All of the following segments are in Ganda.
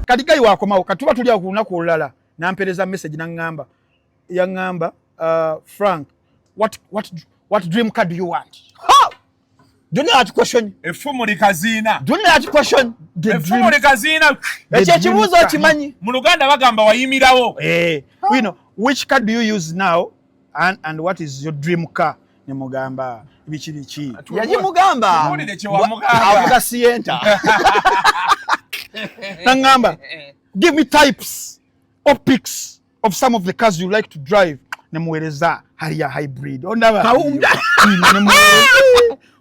kati gayi wakomawo katuba tuli akunaku olulala nampereza message nangamba yangamba Frank what dream car do you want? Do you know that question? Efumuli kazina. Do you know that question? Efumuli kazina. Eche chibuzo chimanyi. Mu Luganda bagamba wayimirawo. You know, which car do you use now and what is your dream car? Ne mugamba bichi. Yaji mugamba. Mulire che wa mugamba. Avuga sienta. Nangamba. Give me types or pics of some of the cars you like to drive. Nemueleza hali hybrid. Ondaba. Kaunda.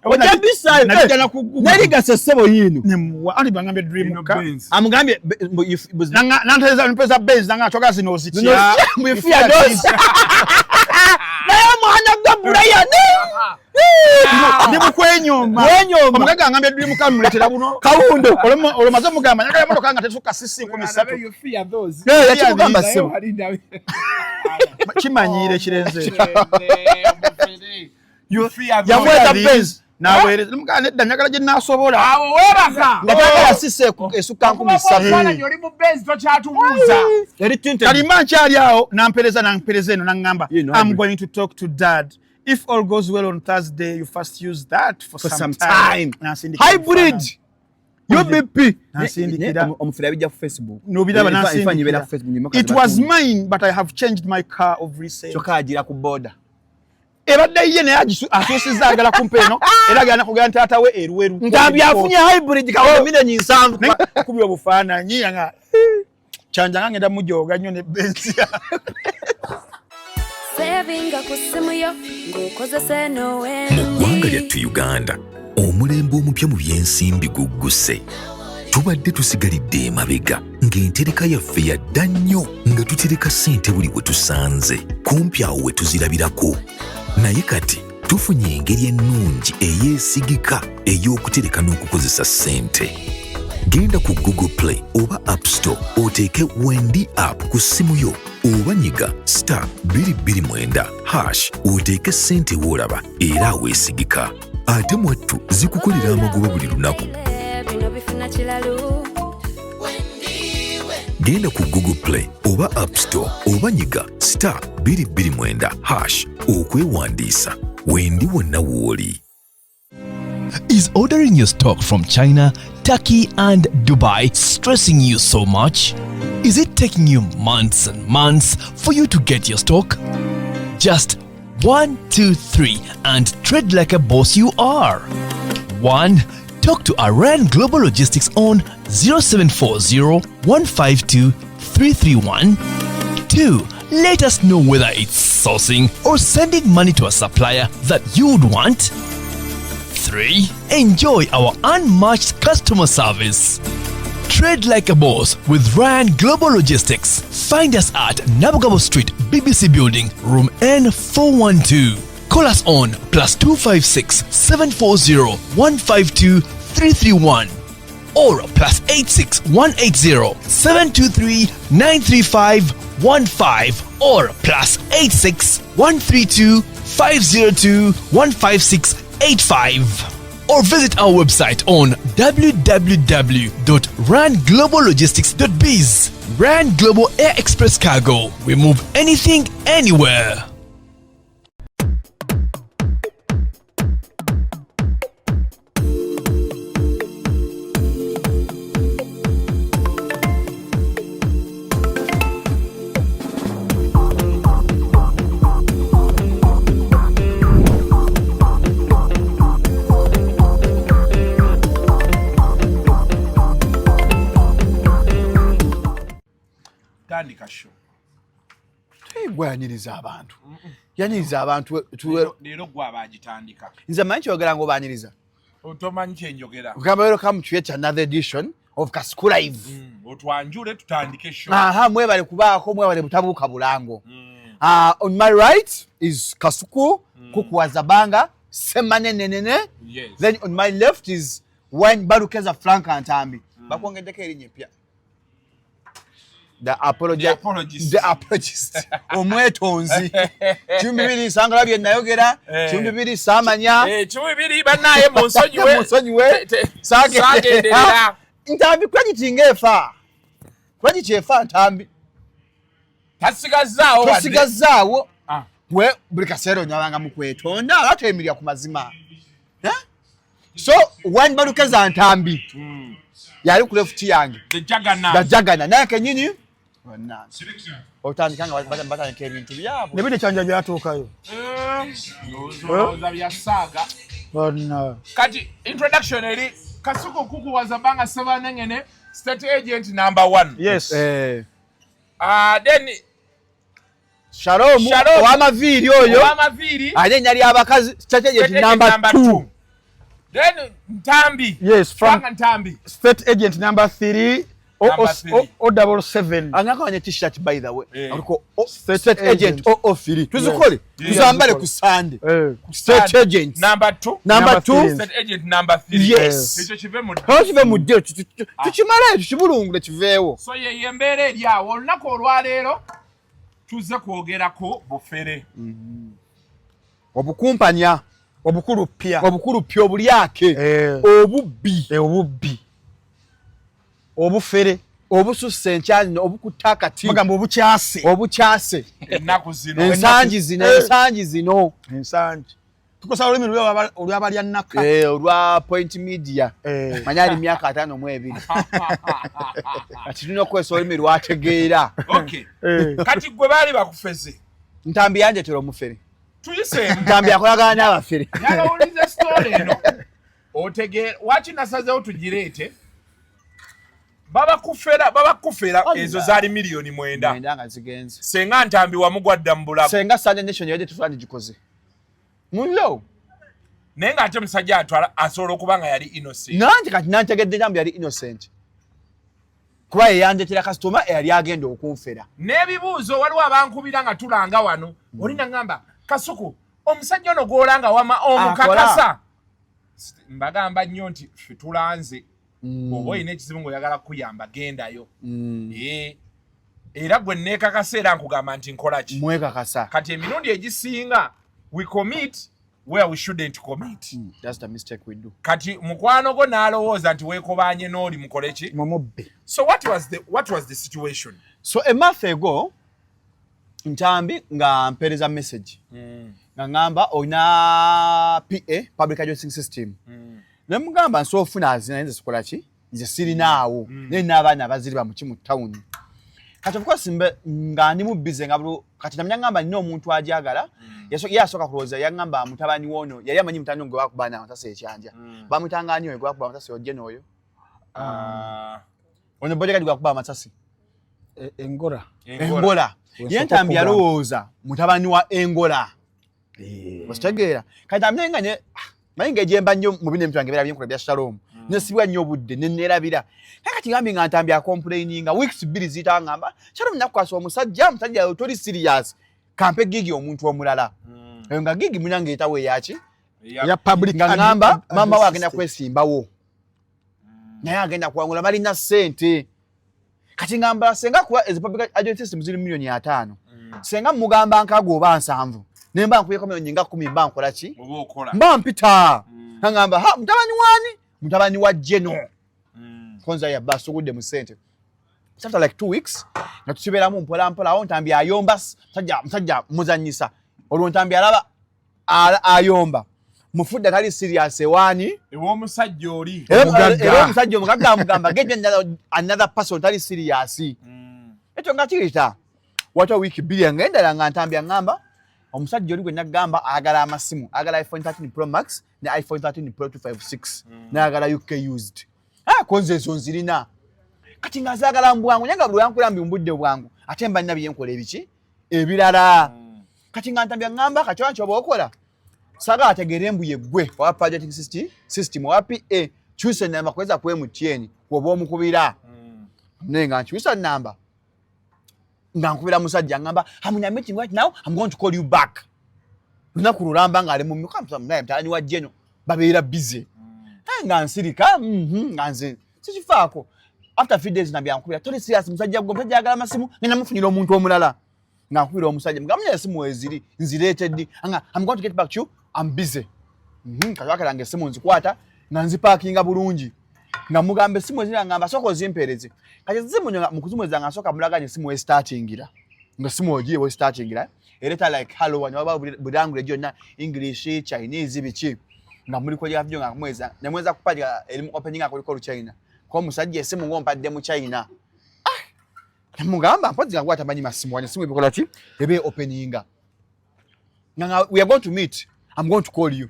Ojabisa najana ku neri gasesebo yinu. Nemwa ali bangambe dream car. Amugambye nanga mpeza Benz nanga choka zinozitia. Mwifia dosi. Naye mwana gabula ya Ndimu kwenyoma. Omugaga ngambe dream car muletera buno. Kawundo. Olomaze mugamba nyaka yamoto kanga tetuka sisi 13. You fear those. Yakigamba sebo. Chimanyire kirenze. You fear those. Yamweta Benz. Nawe mugane danyagala je nasobola. Awo webaka. Ngataka sisi esuka 17. Yoli mu Benz to chatumuza. Yali tinted. Kalima chali yao nampereza eno nangamba. I'm going to talk to dad. If all goes well on Thursday, you first use that for some time. Hybrid. UBP. Omufira bijja ku Facebook. No bidaba nasindikira. It was mine, but I have changed my car of resale. Choka ajira ku border. Ebadde ye naye asusiza agala kumpeno era agana kugana tata we erweru. Ntambi afunye hybrid ka 1,700,000 kubi obufaananyi nga chanja ngenda mujoga nnyo ne Benz. Sevinga kusimu yo ngokozese nowe. Mwanga lyattu Uganda omulembe omupya mu byensimbi gugguse. Tubadde tusigalidde emabega ng'entereka yaffe yadda nnyo nga tutereka ssente buli we tusanze kumpi awo we tuzirabirako. Naye kati tufunye engeri ennungi eyeesigika ey'okutereka n'okukozesa ssente. Genda ku Google Play oba App Store oteeke Wendi app ku ssimu yo oba nyiga *229# oteeke ssente w'olaba era weesigika. Ate mwattu zikukolera amagoba buli lunaku. Genda ku Google Play oba App Store oba nyiga *229# okwewandiisa. Wendi wonna w'oli. Is ordering your stock from China, Turkey and Dubai stressing you so much? Is it taking you months and months for you to get your stock? Just 1, 2, 3 and trade like a boss you are. 1. Talk to Iran Global Logistics on 0740 152 331. 2. Let us know whether it's sourcing or sending money to a supplier that you would want. 3. Enjoy our unmatched customer service. Trade like a boss with Ryan Global Logistics. Find us at Nabugabo Street, BBC Building, Room N412. Call us on +256 740 152 331 or +86 180 723 935 15 or +86 132 502 156 85 or visit our website on www.rangloballogistics.biz. Rand Global Air Express Cargo. We move anything, anywhere. Gwanyiriza abantu. Yaniriza abantu Lero gwa bagitandika. Nze manyi kyogera ngo banyiriza. Otomanyi kyenjogera. Welcome to yet another edition of Kasuku Live. Otwanjule tutandike show. Mwebale kubaako mwebale butabuuka bulango. On my right is Kasuku Kukuwazabanga Semanenenene. Yes. Then on my left is Wine Barukeza Frank Ntambi. Bakwongedeko erinnya epya. The apologist. Omwetonzi. Chimbibiri sangala bye nayogera. Chimbibiri samanya. Chimbibiri banaye monsonyiwe. Sagenderera. Ntambi crediting efa. lwaki kyefa ntambi tasigazaawo we buli kaseera onyabanga mu kwetonda ate emirya ku mazima so wanbalukeza ntambi yali ku lefuti yange dajagana naye kenyini otandika nga batandika ebintu byabwe nebide kyanja byatuukayo kati introduction eri Kasuku kukuwaza banga Sebanengene state agent number 1. Yes. Then Shalom ow'amaviiri oyo ate nyali abakazi state agent number 2. Then Ntambi. Yes, Frank Ntambi. State agent number 3. O77. Angakanya t-shirt by the way. Aliko state agent O3. Tuzikole. Tuzambale ku Sunday. State agent number 2. Number 2. State agent number 3. Yes. Ekyo kive mu. Kive mu ddyo tukimala tukibulungule kiveewo. So ye mbeere eri awo olunaku olwaleero tuze kwogerako bufere. Obukumpanya. Obukulu pya obulyake. Obubbi. Obufere obususse enkyali obukuta akati bagamba obukyase ennaku zino ensangi zino tukosa olulimi olwabalya nnaka olwa point media manyali myaka 5 kati tulina okukozesa olulimi lwategeera kati gwe baali bakufeze Ntambi yanjetera omufere tuyise Ntambi akolagana n'abafere yagawuliza story eno otegeera waki nasazeewo tugireete baba kufera ezo zaali milioni 9 nga zigenze senga Ntambi wamugwadda mu bulago senga Sunday Nation yade tufani gikoze mullo naye ng'ate musajja atwala asobola okuba nga yali innocent nanti kati nantegedde Ntambi yali innocent kuba yeyandetera customer eyali agenda okunfera n'ebibuuzo waliwo abankubira nga tulanga wano olina ngamba Kasuku omusajja ono gw'olanga wama omukakasa mbagamba nnyo nti ffe tulanze oba olina ekizibu ng'oyagala kuyamba gendayo era gwe neekakasa era nkugamba nti nkola ki mwekakasa kati emirundi egisinga we commit where we shouldn't commit. That's the mistake we do. Kati mukwano go n'alowooza nti weekobanye n'oli mukole ki mumubbe. So what was the situation? So a month ago Ntambi nga mpereza message nga ngamba oyina PA public addressing system ne mugamba nsofuna azina nze sikola ki nze sirinaawo ne n'abaana baziriba mu kimu town kati of course nga ndi mu busy nga bulu kati namya ngamba nino omuntu ajagala yasoka kuloza yangamba mutabani wono yali amanyi mutano ngo bakubana amatase ekyanja bamutanganya oyo gwakuba amatase ojje noyo ono bodyguard gwakuba amatase engola Ntambi yalowooza mutabani wa engola ositegeera kati amenga ne mayinga jemba nnyo mu bine mpange bera byenkola bya Shalom nesibwa nnyo budde nenerabira kati ngambi nga Ntambi complaining weeks bili zita ngamba Shalom nakwasa omusajja otoli serious kampe gigi omuntu omulala nga gigi munange etawe yachi ya public ngamba mama wa agenda kwesimbawo naye agenda kuwangula mali na sente kati ngamba senga kuwa as public addressing system zili milioni 5 senga mugamba nkago oba 7 nemba nkuyeko milioni nga 10 mba nkola ki mba mpita ngamba ha mutabani wa Jeno konza ya basugudde mu sente after like 2 weeks nga tusiberamu mpola Ntambi ayomba musajja muzanyisa olwo Ntambi alaba ayomba mufudde kali serious ewani ewo musajja oli omusajja omugagga mugamba get another person tali serious ekyo nga kirita wata week bili ngenda nga Ntambi ngamba omusajja oli gwe nagamba agala amasimu agala iPhone 13 Pro Max ne iPhone 13 Pro 256 na agala UK used konze zo nzirina kati ngazagala mbwangu nyanga bulu yankulambi mbudde bwangu ate mba nnabi yenkola ebiki ebirala kati Ntambi ngamba kati wancho obokola saga ategere mbuye gwe wa budgeting system wa PA chuse namba kweza ku MTN kwoba omukubira nenga nchusa namba ngankubira musajja ngamba I'm meeting right now I'm going to call you back lunaku lulamba nga ali mu mikamsa naye mtani wa Jeno babeera busy nga nsirika nganze sikifaako after 3 days nabya nkubira toli serious musajja gwo mpajja agala masimu ngena mufunira omuntu omulala nga nkubira omusajja ngamanya esimu eziri nzireetedde anga I'm going to get back to you I'm busy kayaka lange esimu nzikwata nga nziparkinga bulungi nga mugamba essimu ezina ngamba soko zimpereze kati essimu mu kuzimweza nga soka mulaganye essimu we startingira nga essimu ogiye we startingira ereta like hello wano baba bulanguage gyonna English Chinese biki nga muri ko yavyo nga mweza nemweza kupaja elimu opening ako China ko musajja essimu ngompadde mu China mugamba mpozi nga gwatamanyi masimu wanya simu bikola ti ebe openinga nga we are going to meet I'm going to call you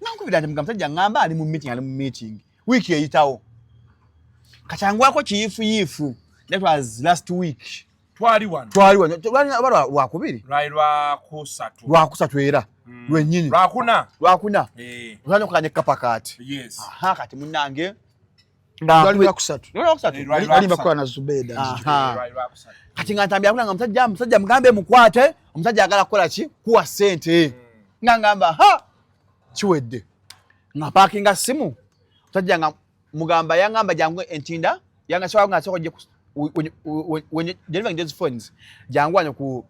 nangu bidande mugamba tajja ngamba ali mu meeting wiki eyitawo kachangwako chiyifu that was last week twali wano wakubiri lwakusatu era lwennyini lwakuna lwano kanye kapakati yes aha kati munange Lwali lwakusatu. lwakusatu Ali bakola na Zubeda. Kati ngantambya kuna musajja mugambe mukwate omusajja agala kukola ki kuwa sente ngamba ha chiwedde nga parkinga simu musajja nga mugamba yangamba jangu entinda yanga sawa nga soko je when delivering those phones jangu anyo ku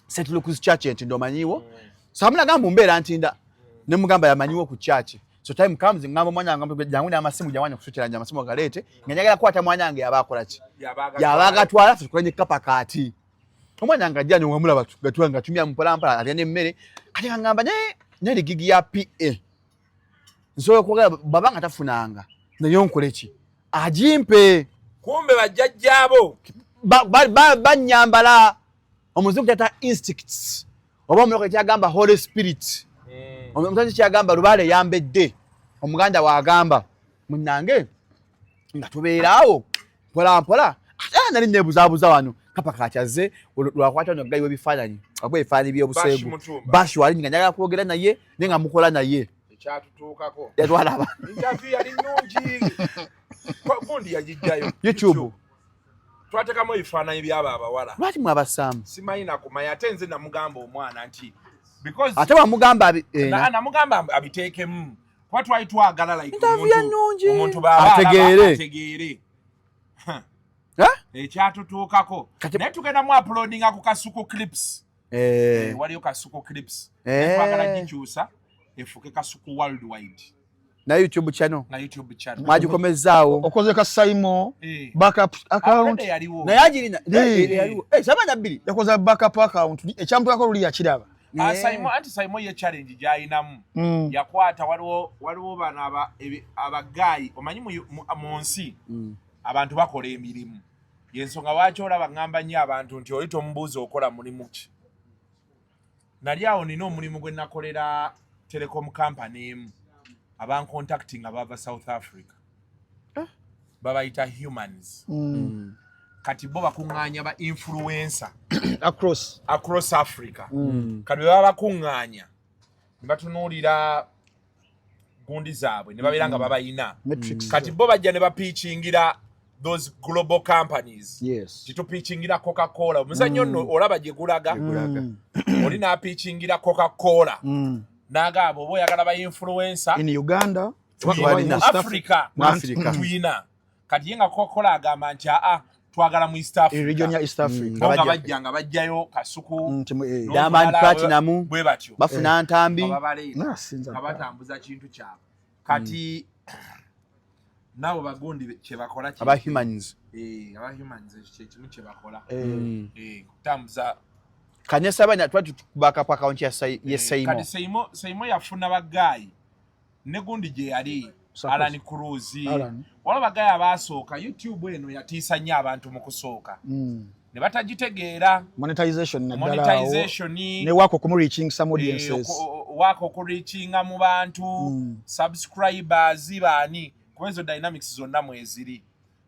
St. Luke's Church entindo manyiwo samuna gamba mbera ntinda ne mugamba yamanyiwo ku church. So time comes ngamba mwana ngamba jangu na masimu jawanya kusutiranya masimu galete nganyagala kwata mwana yange yabakola ki yabaga twala tukwenye kapakati omwana ngajja nyo wamula batu gatwanga tumya mpala alyane mmere kati ngamba ne ligigi ya PA nsoyo kwa babanga tafunanga nayo nkole ki ajimpe kumbe bajjajjabo banyambala omuzungu tata instincts oba muloko kyagamba Holy Spirit omutanzi kyagamba lubale yambedde omuganda waagamba munange nga tubeerawo mpola nali nebuzabuza wano kapaka kyaze lwakwata no gayiwe bifaananyi abwe bifaananyi by'obuseegu bashi wali nga njagala kwogera naye nenga mukola naye ekyatutuukako yatwala aba interview yali nnungi gundi yagijjayo YouTube twatekamu ebifaananyi by'abo abawala lwaki mwabasaamu simanyi nakumanya ate nze namugamba omwana nti because ate wamugamba namugamba abiteekemu kuba twali twagala like omuntu ategeere ekyatutuukako naye tugenda mu uploadinga ku kasuku clips waliyo kasuku clips twagala gikyusa efuke kasuku worldwide na YouTube channel mwagikomezaawo Okoze ka Saimo backup account naye agirina yaliwo sabana bbiri yakoze backup account ekyamutwako luli yakiraba Saimo ye challenge gyayinamu yakwata waliwo bano abagayi omanyi mu nsi abantu bakola emirimu yensonga lwaki olaba ngamba nnyo abantu nti oli tomubuuza okola mulimu ki nali awo nina omulimu gwe nakolera telecom company emu abancontacting abava South Africa babayita humans kati bo bakuŋŋaanya ba influencer across Africa kati baba bakuŋŋaanya ne batunuulira gundi zaabwe ne babeera nga babayina kati bo bajja ne bapiichingira those global companies titupiichingira Coca-Cola omuzannyo nno olaba gye gulaga oli n'apiichingira Coca-Cola nagabo oba oyagala ba influencer in Uganda Africa tuyina kati yenga Coca-Cola agamba nti twagala mu East Africa region ya East Africa nga bajja nga bajjayo kasuku Diamond Platinum bwe batyo bafuna ntambi nga batambuza kintu kyabwe kati nabo bagundi kye bakola aba humans kimu kye bakola kutambuza Kanyesa banya twatu kubaka pa account ya Saimo kati Saimo yafuna bagayi ne gundi gye yali Alan Cruz wala bagayi abasooka YouTube eno yatiisa nnyo abantu mu kusooka ne batagitegeera monetization ne wako ku reaching some audiences wako ku reaching mu bantu subscribers bani kwezo dynamics zonna mweziri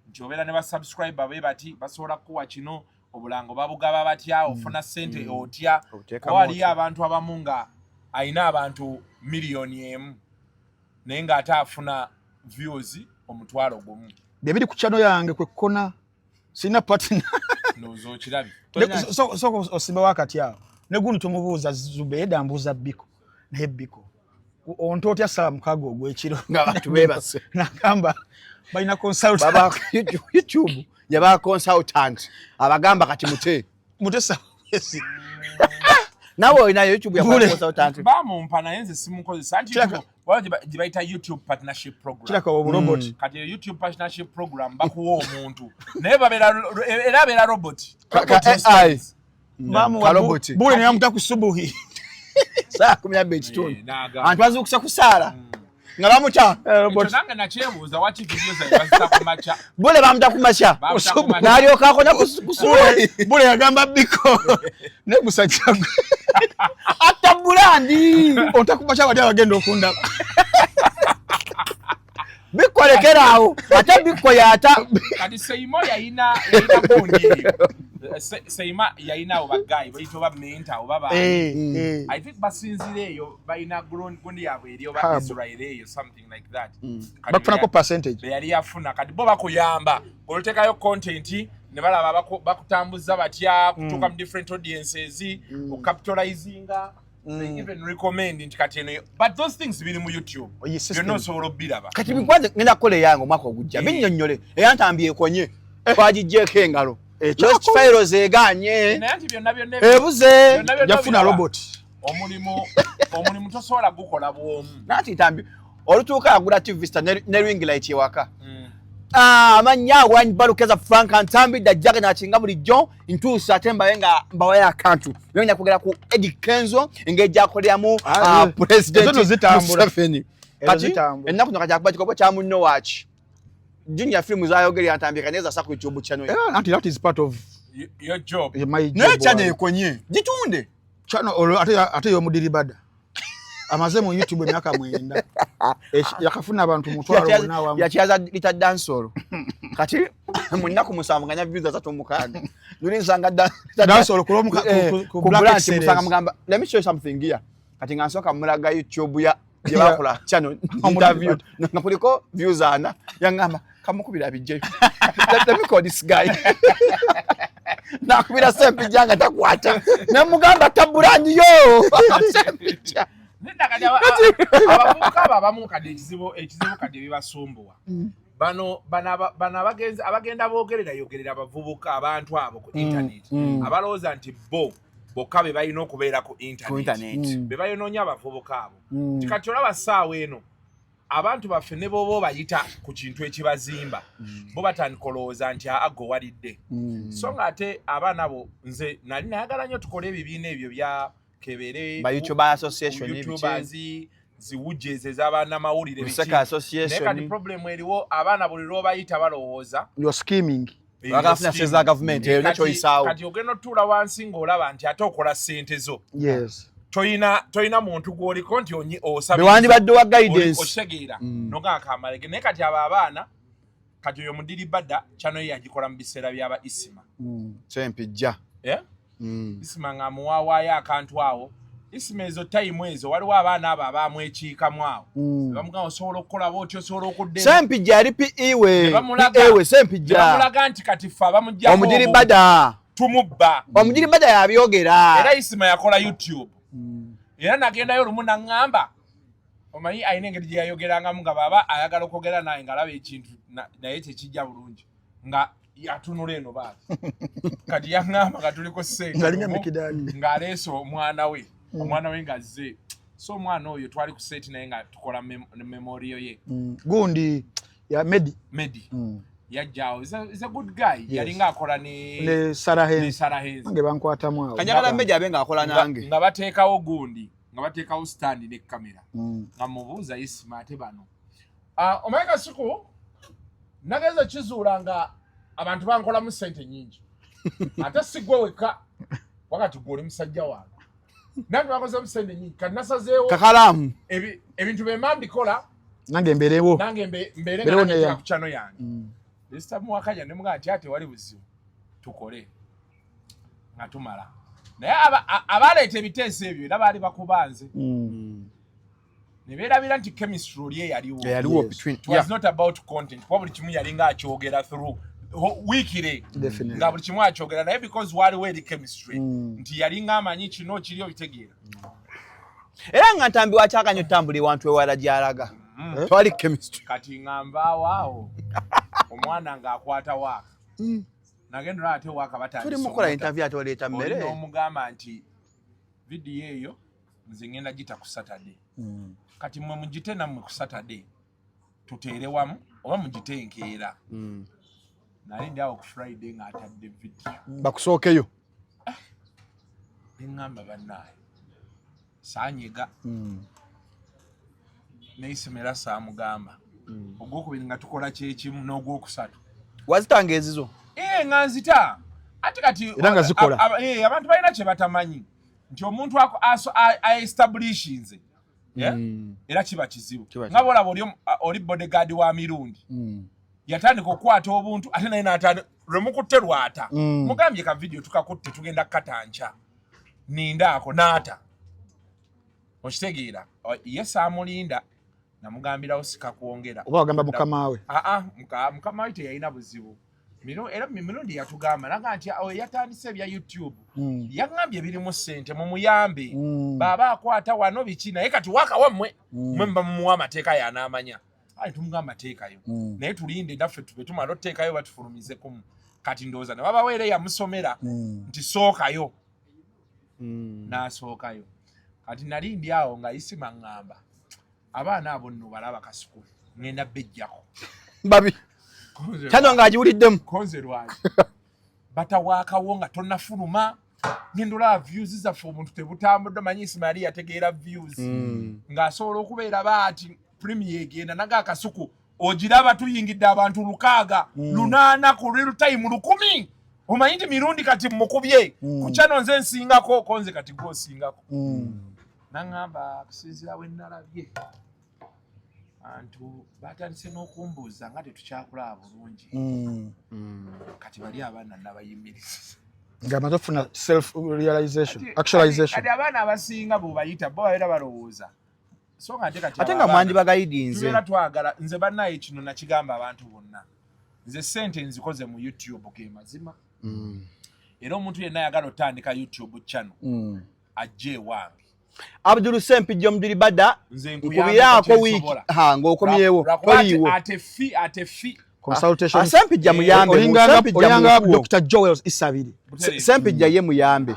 nti obeera ne ba subscriber be bati basobola kuwa kino obulango babugaba batya ofuna sente otya waliyo abantu abamu nga ayina abantu miliyoni emu naye nga ate afuna views omutwalo gumu bibiri ku channel yange kwekona sina partner nozo kirabi so osimba wakati awo ne gundi tumubuuza Zubeda mbuuza Biko naye Biko ontotya sala mukago ogw'ekiro nga bantu bebase nakamba balina consultant baba YouTube yaba consultant abagamba kati mutesa yes nawe ina YouTube ya consultant bamumpa naye nze simukozesa anti wala jibaita YouTube partnership program. Kirako robot. Kati YouTube partnership program bakuwa omuntu. Naye era robot. AI. Robot. Bule ne yamuta kusubuhi. Saa 12:00. Antu azukusa kusala. Ngalamu cha robot. Nange nakyebuuza waki video za bazita kumacha. Bule bamuta kumacha. Nalyoka akona kusubuhi. Bule yagamba biko. Ne musajja. Atabulandi. Otakumacha wali abagenda okunda. Bikolekera awo. Ate biko yata. Kati Seimo yayina bonyi. Seima yayina obagayi bayito ba mentor obaba. I think basinzireyo bayina gundi yabwe eri oba Israel eyo something like that. Bakufuna ko percentage. Yali yafuna kati bo bakuyamba. Olutekayo content ne balaba bakutambuza batya kutuka mu different audiences capitalizinga. Even recommending kati eno, but those things biri mu YouTube. You know so robiraba. Kati bikwaze ngenda kole yango mwaka ogujja. Binnyonnyole eyantambi ekonye. Twagijjeko engalo. Lost files eganye. Nanti byonna ebuze yafuna robot. Omulimu tosobola gukola bwomu. Nanti tambi olutuuka agula TV star ne ring light ewaka. Amanya wani balukeza Frank Ntambi dajjaga nakinga bulijjo ntuusa ate mbawayo akantu yongera kugera ku Eddie Kenzo engejja akoleramu president Museveni. Kati ennaku nno kati akuba kikopo kya munno waaki junior film zayogerera Ntambi kaneza sa ku YouTube channel. Nanti that is part of your job. My job. Ne channel ekonye gitunde channel ate yo mudiri bada amaze mu YouTube emyaka 9 yakafuna abantu mutwalo nawa yakiyaza lita dansoro kati munnaku musanganya views za tomukaga nuli nsanga dansoro ku black series musanga let me show you something here kati ngansoka mulaga YouTube ya yebakola channel interview nakuliko views ana yangamba kamukubira bijje let me call this guy nakubira sempi janga takwata namugamba tabulandi yo sempi Nenda kati abavubuka abamu kati ekizibu kati bibasumbuwa. Bano abagenda yogerera abavubuka abantu abo ku internet. Abalooza nti bokka be balina okubeera ku internet. Be bayonoonya abavubuka abo. Kati olaba ssaawa eno abantu baffe ne bobo bayita ku kintu ekibazimba. Bo batandika olowooza nti aggo walidde. So nga ate abaana bo nze nali nayagala nnyo tukole ebibiina ebyo bya kebere ba YouTube association YouTubers ziwujeze z'abaana mawulire Bisaka association kati problem eriwo abaana buli lwo bayita balowooza you're scheming bagafuna seza government eyo nacho isaawo kati ogenda tula wansi ng'olaba nti ate okola ssente zo yes toyina muntu gwoliko nti osaba bewandi badde wa guidance oshegeera noga akamalege naye kati abo abaana kati oyo mudiri badda channel yagikola mu biseera byaba isima sempijja isima nga muwawaayo akantu awo isima ezo time ezo waliwo abaana abo abamwekiikamu awo bamugamba osobola okukola bwoti osobola okuddeemu sempijja ali ewe sempijja bamulaga nti kati ffe abamuggyako omudiri bada tumubba omudiri bada yabyogera era isima yakola YouTube era nagendayo olumu naŋŋamba omanyi ayina engeri gye yayogerangamu nga baba ayagala okwogera naye ng'alaba ekintu naye kyekijja bulungi nga yatunula eno baazi kati yaŋŋamba nga tuliko ng'aleese omwana we ng'azze so omwana oyo twali ku seeti naye nga tukola memoriyo ye gundi ya Medi yajjaawo is a good guy yalinga akola ne Sarahenzi nge bankwatamu awo kanjagala Medi abe ng'akola nange nga bateekawo gundi nga bateekawo stand ne kamera nga mubuuza isima ate bano omanyi kasuku nageza kizuula nga abantu bankolamu ssente nyingi ate sigwe wekka wakati gwoli musajja wange nange bakozemu ssente nyingi kati nasazeewo kakalamu ebintu bemba mbikola nange mbeerewo mbeere nga ku channel yange esita muwakanya ne mugamba nti ate wali buzibu tukole nga tumala naye abaleeta ebiteeso ebyo era baali bakubanze ne beerabira nti chemistry oli eyaliwo it was not about content kuba buli kimu yalinga akyogera through wiikire nga buli kimu akyogera naye because waliwo eri chemistry nti yalinga amanyi kino kiri obitegeera era nga Ntambi wakyakanya otambula ewantu ewala gy'alaga twali chemistry kati ngambawaawo omwana ng'akwata waaka nagendera ate waaka batandise tuli mukola interview ate oleeta mmere n'omugamba nti vidiyo eyo nze ngenda gita ku Saturday kati mwe mugite nammwe ku Saturday tuteere wamu oba mugite enkeera nali ndi awo ku Friday ng'atadde video bakusookeyo neŋŋamba bannaayo saanyiga neyisemera saamugamba ogwokubiri nga tukola kyekimu n'ogwokusatu wazitanga ezizo nga nzita ate kati era nga zikola abantu balina kye batamanyi nti omuntu aestablishinze era kiba kizibu nga bolaba oli bodyguard wa mirundi yatandika okukwata obuntu ate naye n'atandika lwemukutte lwata mugambye ka video tukakutte tugenda kukatanca nindaako n'ata okitegeera ye saamulinda namugambirawo sikakwongera oba wagamba mukama we mukama we teyalina buzibu era mirundi yatugamba naga nti yatandise ebya YouTube yaŋŋambye birimu ssente mumuyambe baba akwata wano biki naye kati waka wammwe mwe mba mumuwa amateeka yanaamanya ali tumugamba teekayo naye tulinde naffe tube tumala oteekayo batufulumize kumu kati ndowooza ne babaweere yamusomera nti sookayo n'asookayo kati nali ndi awo nga Isima ŋŋamba abaana abo nno balaba kasuku ngenda bejjako babi kyano ng'agiwuliddemu konze lwaki batawaakawo nga tonnafuluma ngenda olaba views zaffe omuntu tebutambudde manyi Isima yali yategeera views ng'asobola okubeera baati premier egenda naga akasuku ogiraba tuyingidde abantu 600 8 ku real time 100 omanyi nti mirundi kati mukubye ku kyano nze nsingako konze kati gwosingako naŋŋamba kusinziira we nnalabye abantu batandise n'okumbuuza nga tetukyakulaba bulungi kati bali abaana nabayimiriza nga amaze okufuna self realization actualization kati abaana abasinga bwebayita bo babeera balowooza so nga ate nga mwandi bagayidinze tubeera twagala nze bannaye kino nakigamba abantu bonna nze sente nzikoze mu YouTube ke mazima era omuntu yenna ayagala otandika YouTube channel ajje wange Abdul Sempijja omudiri bada nkubiraako wiiki ng'okomyewo toliiwo ate fi consultation Sempijja muyambe olinganga Dr. Joel Isabiri Sempijja ye muyambe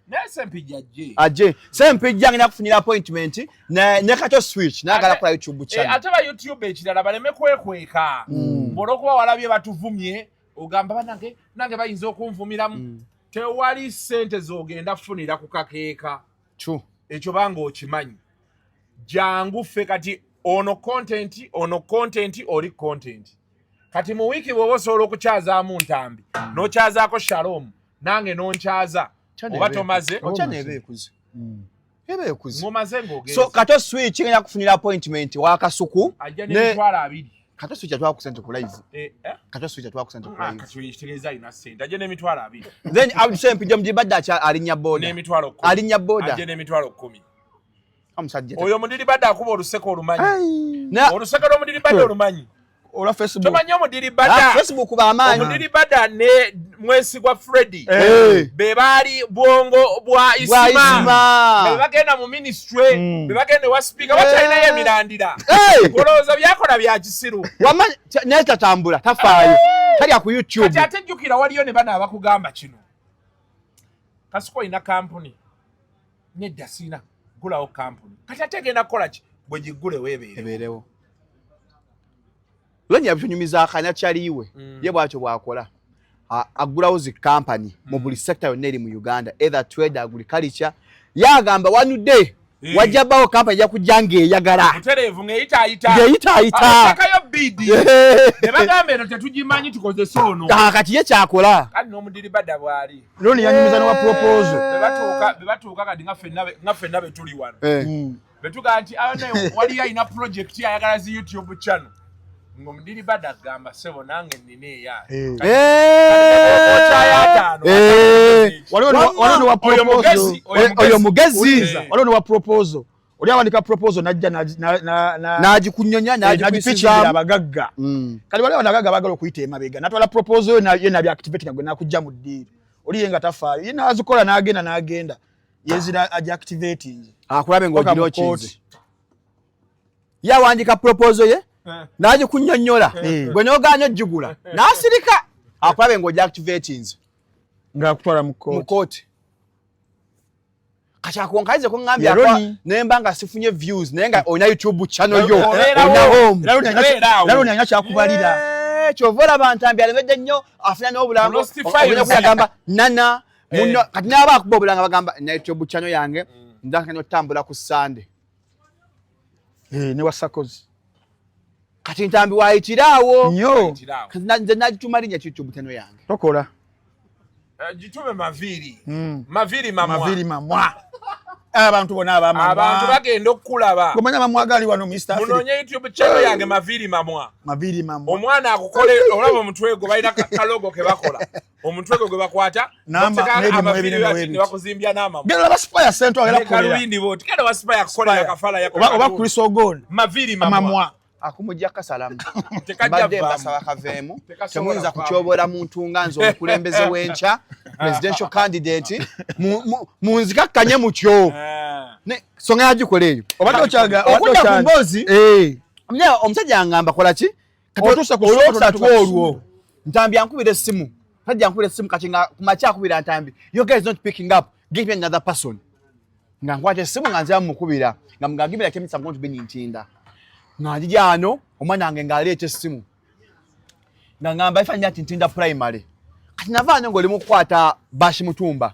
naye Sempijja ajje Sempijja ngina kufunira appointment ne kato switch n'agala kola YouTube channel ate ba YouTube ekirala baleme kwekweka mbolokuba walabye batuvumye ogamba banange nange bayinza okunvumiramu tewali ssente z'ogenda kufunira ku kakeeka ekyo banga okimanyi jangu ffe kati ono content oli content kati mu wiiki bw'oba osobola okukyazaamu ntambi n'okyazaako Shalom nange n'onkyaza oba tomaze ngomaze ng'ogenze so kato switch ngenda kufunira appointment wa Kasuku ajja n'emitwalo 2 kato switch atwala ku sente ku live kato switch atwala ku sente ku live kati yitegeeza ina sente ajja n'emitwalo 2 then Abdul Sempijja omudiri badda alinya boda n'emitwalo 10 alinya boda ajja n'emitwalo 10 omusajja oyo omudiri badda akuba oluseko olumanyi oluseko lw'omudiri badda olumanyi ola Facebook tomanyi omudiri badda Facebook bamaanyi omudiri badda ne mwesigwa Freddy be baali bwongo bwa Isima be bagenda mu ministry be bagenda wa speaker wakyalinayo emirandira golowooza byakola bya kisiru wamanyi naye tatambula tafaayo talya ku YouTube kati ate jjukira waliyo ne bana abakugamba kino Kasuku ina kampuni nedda sina gulawo kampuni kati ate genda kukola ki bwe giggule weebeerewo lwenya bitunyumiza akanya kyaliiwe ye bwatyo bwakola agulawo zi kampani mu buli sekta yonna eri mu Uganda either trade agriculture yagamba wanudde wajjabawo kampani ejja kujja ng'eyagala mutereevu ng'eyitaayita ng'eyitaayita bidi ne bagamba eno tetugimanyi tukozese ono kati ye kyakola kati n'omudiri badda bw'ali loni yanyumiza n'owa proposal be batuuka kati nga ffenna be tuli wano betugaa nti waliyo alina project ayagala zi YouTube channel ng'omudiri badda agamba sebo nange nnina waliwo n'owa proposal oyo mugezi waliwo n'owa proposal oli awandika proposal najja n'agikunyonya n'agipikira abagagga kati waliwo n'abagagga bagala okuyita emabega natwala proposal ye nabi activating gwe nakujja mu ddiiri oli ye nga tafaayo ye n'azikola n'agenda yezira agiactivating akulabe ng'ogira okize yawandika proposal ye n'agikunnyonnyola gwe n'ogaanya ojjugula n'asirika akulabe ng'ogiactivating ng'akutwala mu kooti kachakonkaize ko ngambya kwa nemba nga sifunye views nenga ona YouTube channel yo ona home lalo nyanya kyakubalira chovola bantambi alebedde nnyo afuna n'obulango okuyagamba nana muno kati n'aba akuba obulanga bagamba na YouTube channel yange ndakanya otambula ku Sunday ne wasakozi kati ntambi wayitiraawo nnyo nze nagituma linnya YouTube channel yange tokola gitume maviri mamwa abantu bona abantu bagenda okukulaba gomanya mamwagali wano Mr. Africa munonye YouTube channel yange maviri mamwa omwana akukole olaba omutwe gwo balina kalogo ke bakola omutwe gwo gwe bakwata ne bakuzimbya n'amamwa genda baspire center era kukolera kalubindi boti genda baspire kukolera kafala yako oba Chris Ogon maviri mamwa akumujja kasalamu tekajja basaba kaveemu temuyinza kutyoboola muntu nga nze omukulembeze w'enkya presidential candidate munzikakkanye mutyo songa yagikola eyo okudda ku mboozi omusajja angamba kola ki olwokusatu olwo ntambi ankubira essimu tajja ankubira essimu kati nga kumakya akubira ntambi your guy is not picking up give me another person nga nkwata essimu nga nzira mukubira nga mugagibira kemisa I'm going to be Ntinda ngajijano omwana wange ngaleeta essimu nga ngamba ifanya ati Ntinda primary kati navaana ngoli mukwata bashi mutumba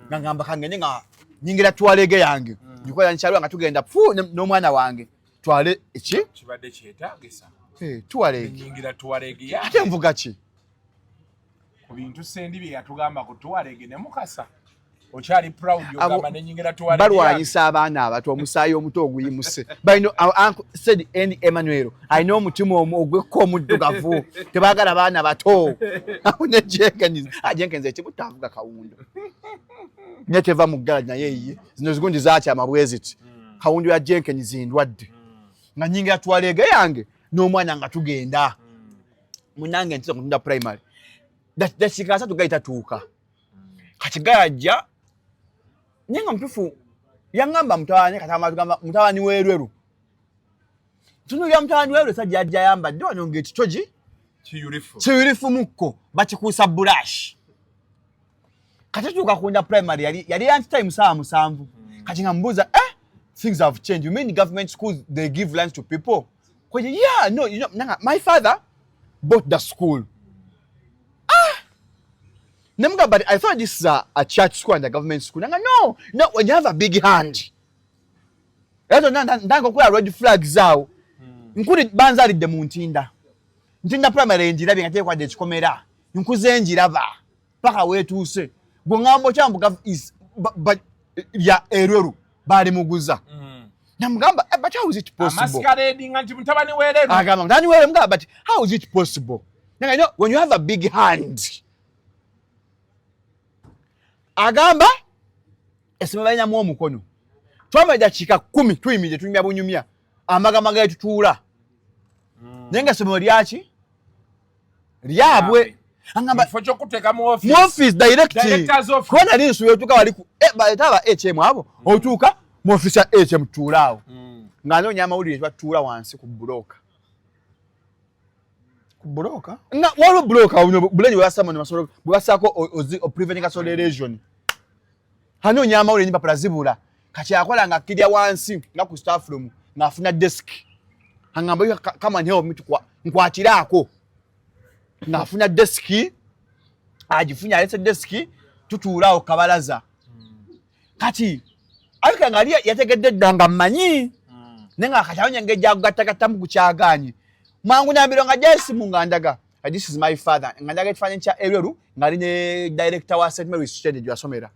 nga ngamba kangene nga nyingira twalege yange nikola nchalwa nga tugenda n'omwana wange twale eki kibadde kyetagisa twalege nyingira twalege ya ate mvuga ki ku bintu sendi bye yatugamba ku twalege ne mukasa ochali proud yogamba ne nyingira twalege balwanyisa abaana abato omusaayi omuto oguyimuse but uncle said Andy Emmanuel I know mutima ogwekko omuddugavu tebagala abaana bato ne Jenkins ekibutavuga kawundo neteva mugala naye ye zino zigundi zaaki amabweziti kawundo ya Jenkins ndwadde nga nyingira twalege yange n'omwana nga tugenda munange ntiza kutunda primary dakikasa tugaita tuuka kati gajja nyenga mtufu yangamba mtawani katama tugamba mtawani werweru tunu ya mtawani werweru sajja ajja yamba ndo anonge kitoji kiyurifu mukko bakikuusa brush kati tukakunda primary yali lunch time saa musanvu kati ngambuza things have changed you mean government schools they give lunch to people kwa yeah no you know my father bought the school but I thought this is a church school and a government school. No, when you have a big hand. Ndango kwa red flags zao. Nkuri banza li de Ntinda. Ntinda primary njira binga kwa de chikomera. Nkuze njira ba. Paka wetuse. Gongambo chambu is but ya erweru bali muguza. Namugamba but how is it possible? Masquerading anti mtabani wereru. Agamba mtani wereru mga but how is it possible? You know when you have a big hand. Agamba esimabanya mu omukono twamaja chika 10 tuyimije tunyumya bunyumya amagamaga yetutuula nenga somo lyaki lyabwe angamba focho kuteka mu office directors of kona linsu yotuka waliku bataba HM abo otuka mu office ya HM tuulaawo ngano nyama uli twatuula wansi ku bloka nga walo bloka bulenyi wasama masoro bwasako o preventing acceleration hano nyama ule nyimba plazibula kati yakola nga kidya wansi nga ku staff room ngafuna desk hangamba kama nhewo mitu kwa nkwakirako ngafuna desk ajifunya alese desk tutuulaawo kabalaza kati alika ngalia yategedde danga manyi nenga katawonya ngeja kugatakata mu kukyaganye mwangu nambiro nga jesi mungandaga this is my father ngandaga ekifanye kya erweru ngali ne director wa St Mary's Student yasomera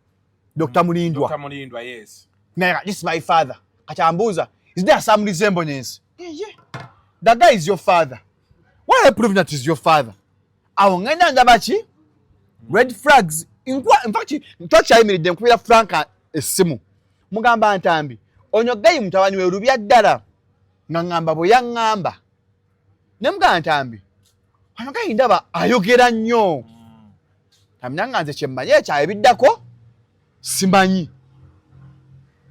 Dr. Mulindwa yes nanga this is my father kachambuza is there some resemblance yeah that guy is your father why are you proving that is your father awongenda ndabachi red flags in fact ntwacha imiride nkubira Franka esimu mugamba Ntambi onyo gayi mutawani we rubya ddala ngamba boyangamba Nemga Ntambi anogayi ndaba ayogera nnyo tamnanga nze kyemmanye kya ebiddako simanyi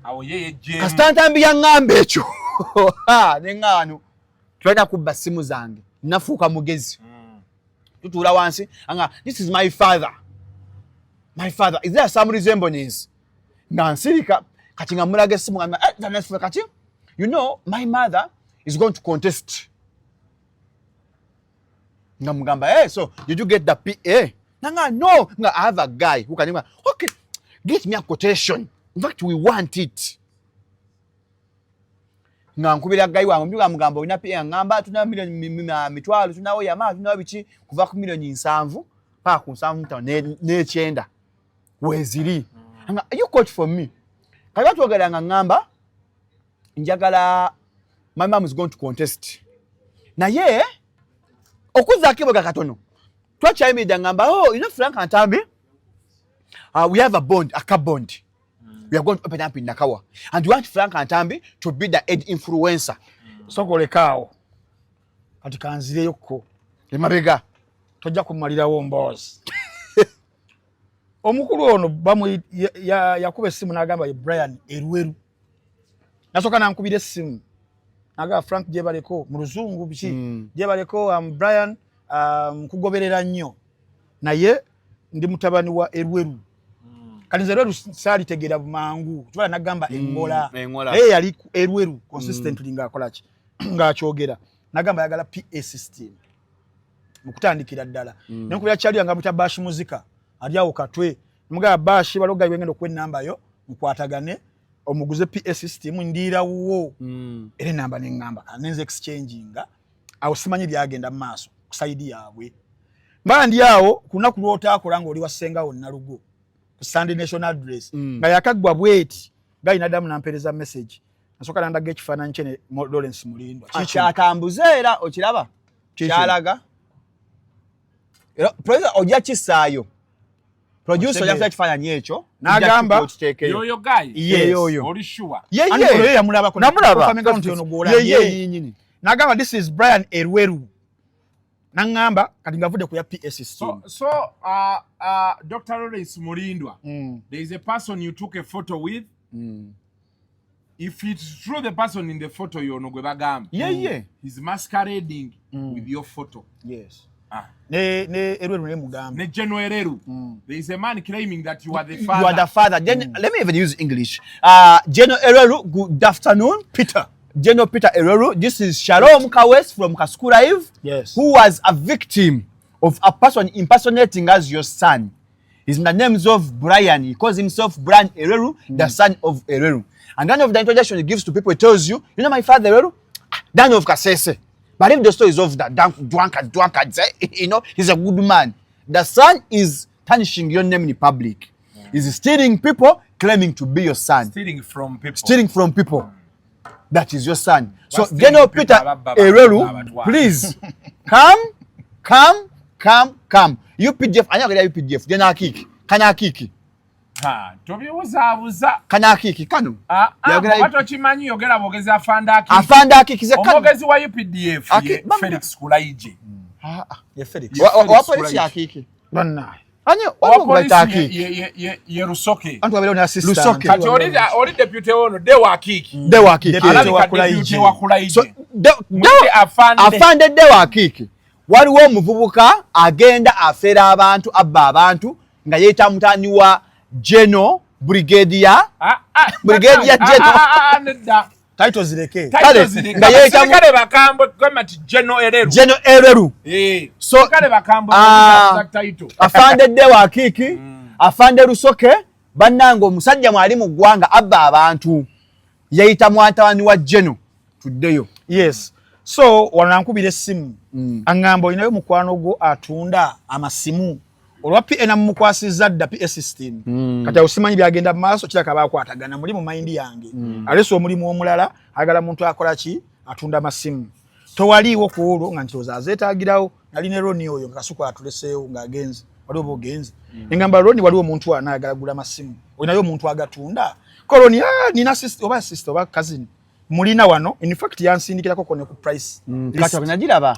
awo yeye je kasita Ntambi yangamba ekyo nengano twenda kubba simu zange nafuuka mugezi tutuula wansi anga this is my father is there some resemblance nansirika kati nga mulaga essimu nga kati you know my mother is going to contest nga mugamba so did you get the PA nanga no nga I have a guy who can okay get me a quotation in fact we want it nga nkubira guy wangu mbyuka mugamba olina PA ngamba tuna milioni mitwalo tunawo yama tunawo bichi kuva ku milioni 7 pa ku 7 ne chenda weziri nga you coach for me kaya twogera nga ngamba njagala my mom is going to contest na ye okuza kiboga katono twachayimida ngamba you know Frank Ntambi we have a bond a car bond we are going to open up in Nakawa and we want Frank Ntambi to be the head influencer sokolekaawo kati kanzireyo ko emabega tojja kumalirawo mboozi omukulu ono bamu yakuba essimu n'agamba ye Brian Erweru nasoka nankubira essimu naga Frank jebaleko mu luzungu biki jebaleko Brian kugoberera nnyo naye ndi mutabani wa Erweru kanize Erweru sali tegera mangu tubala nagamba engola yali Erweru consistently ngakola ki ngakyogera nagamba yagala PA system mukutandikira ddala nenkubira kyali nga mutabashi muzika ali awo katwe mugaba bashi baloga ibengendo kwe namba yo mukwatagane omuguze PA system ndira wo ere namba nengamba kanenze exchanging awo simanyi byagenda maaso kusaidi yawe mbandi yawo kuna kulota akolanga oli wasenga wonna lugo ku Sunday National Address nga yakagwa bweti gaina damu nampereza message nasoka nanda gekifananyi kyene Lawrence Mulindwa kyatambuzeera okiraba kyalaga producer ojja kisaayo producer yafa kifananyi ekyo nagamba yoyo guy yoyo oli sure ye yamulaba ko namulaba ye nyinyi nagamba this is Brian Erweru nangamba kati ngavude ku ya PA system so Dr. Lawrence Mulindwa there is a person you took a photo with if it's true the person in the photo yono gwe bagamba he's masquerading with your photo yes ne Erweru ne mugamba ne General Erweru there is a man claiming that you are the father. You are the father. Then let me even use English. General Erweru, good afternoon. Peter. General Peter Erweru. This is Shalom Kawes from Kaskuraiv. Yes. Who was a victim of a person impersonating as your son. His name is of Brian. He calls himself Brian Erweru, the son of Erweru. And one of the introduction he gives to people, he tells you, you know my father Erweru? Dan of Kasese. But if the story is of that drunkard, you know, he's a good man. The son is tarnishing your name in public. He's stealing people, claiming to be your son. Stealing from people. Stealing from people. That is your son. So, General Peter Erweru, please, come. UPDF, I know UPDF. Then I kick. Can I kick? Tobyobuzabuza kana kiki kano wato kimanyi yogera bogezi afanda kiki ze kano omogezi wa UPDF Felix Kulaije ye Felix wa polisi akiki banna anyo wabo bataki ye Rusoke antu babelo na assistant Rusoke kati oli deputy ono de wa kiki deputy wa Kulaije so afande de wa kiki waliwo omuvubuka agenda afera abantu abba abantu nga yeta mutani wa Geno Brigadier nedda titles zireke nga yeta kale bakambo komati Geno Erweru so kale bakambo title afande de wa kiki afande Rusoke bannango omusajja mwali mu gwanga abba abantu yayita mwatawani wa Geno tuddeyo yes so wanankubira essimu angamba inayo mukwano go atunda amasimu olwa PA na mukwasiza dda PA system kati usimanyi byagenda maaso kiraka bakwatagana muri mu mind yange aleso omulimu omulala agala muntu akola ki atunda amasimu towaliwo kuolo nga ntoza azetagirawo nali ne Roni oyo kasuko atuleseyo nga agenze waliwo bogenze engamba Roni waliwo muntu anagala gula amasimu oinayo muntu agatunda koloni nina sister oba cousin mulina wano in fact yansindikira koko ne ku price kati kunajiraba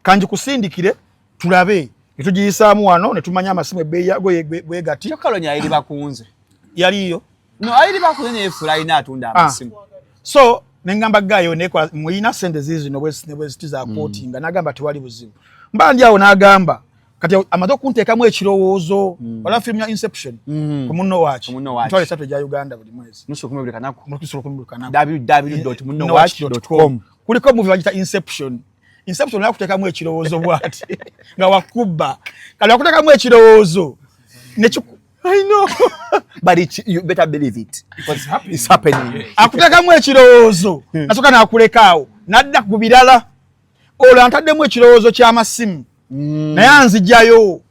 kanji kusindikire tulabe etujiyisaamu wano ne tumanya amasimu ebbeeyi yago bwegati kyokalonya ayiri bakunze yaliyo no ayiri bakunze ne fly na atunda amasimu so nengamba gayo nekola muyina sente zizi nobwe zitiza quoting nagamba tiwali buzibu mbandi awo nagamba kati amaze okunteekamu ekirowoozo wala film ya Inception ku munno waachi ntwale 3 ja Uganda buli mwezi www.munnowatch.com kuliko movie bagita Inception nakuteekamu ekirowoozo bwati nga wakubba kali wakuteekamu ekirowoozo I know but you better believe it it's happening akuteekamu ekirowoozo nasoka nakulekaawo nadda ku birala olwo antaddemu ekirowoozo ky'amasimu naye anzijayo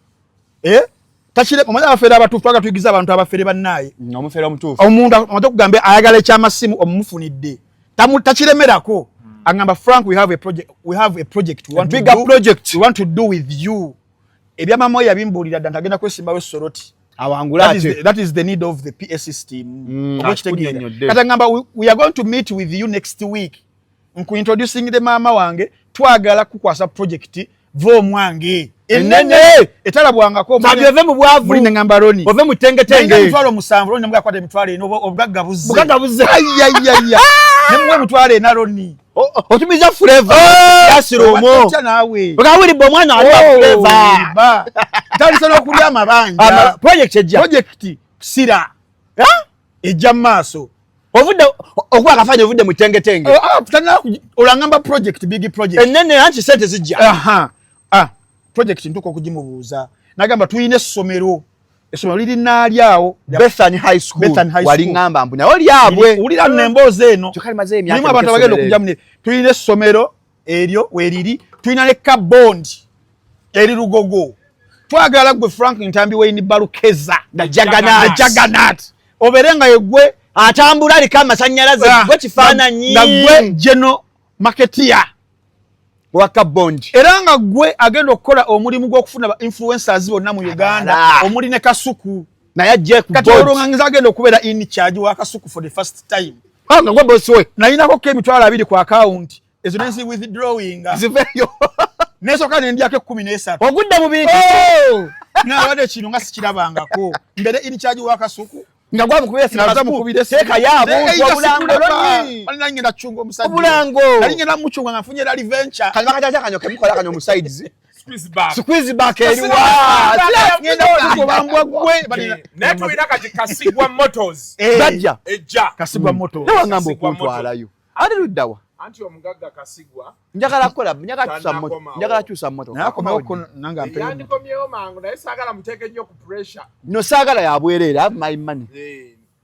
takire omanyi abafeere abatuufu twaga tuyigiza abantu abafeere bannaye omufeere omutuufu omuntu amaze okugamba ayagala ekyamasimu omumufunidde takiremerako agamba Frank we have a project we want to do with you ebyamama yabimbuulira dda ntagenda kwesimbawo essoroti that is the need of the PS system kata ngamba we are going to meet with you next week introducing the mama wange twagala kukwasa project vo mwange enene etalabwangako tabyove mu bwavu muri ngamba roni ove mutengetenge mutwalo musanvu roni mbwa kwate mutwale eno obugaggabuze ayayaya nemwe mutwale na roni otumiza flavor yasiromo nawe bakawiri bo mwana ali flavor tali sana okulya amabanja project sira ejja maaso ovudde okwa kafanya ovudde mutengetenge tana olangamba project big project enene anti sente zijja project ntuko kujimubuuza nagamba tuyine essomero liri naalyawo Bethany High School wali ngamba mbu nawo lyabwe ulira nemboozi eno kyokali maze emyaka nimu abantu abagenda okujamune tuyine essomero eryo weriri tuyina ne kabond eri Lugogo twagala gwe Frank Ntambi Wayne Balukeza na Juggernaut oberenga yegwe atambula aliko amasanyalaze gwe kifaananyi gwe General Marketeer waka bond era nga gwe agenda okukola omulimu gw'okufuna ba influencers bonna mu Uganda omuli ne Kasuku naye ajje ku kati olungangiza agenda okubeera in charge wa Kasuku for the first time nga gwe boss we nayinako ko emitwalo 2 ku account ezo nensi withdrawing ziveyo nesoka nendyako 13 ogudde mu bintu n'abadde kino nga sikirabangako mbere in charge wa Kasuku nga gwa mukubira sinaza mukubira seka yabo obulango loni bali nanyenda chungo omusajja obulango bali nyenda muchunga ngafunye rally venture kali bakajaja kanyoke mukola kanyo mu sides squeeze back eriwa ngenda kubambwa gwe bali netwina kati Kasigwa Motors bajja ejja Kasigwa Motors nawa ngambo okuntwalayo ali luddawa anti omugaga Kasigwa njagala kola njagala chusa moto nakomako nanga mpemba yandikomyewo mangu naye saagala muteeke nnyo ku pressure no saagala yabwerera my money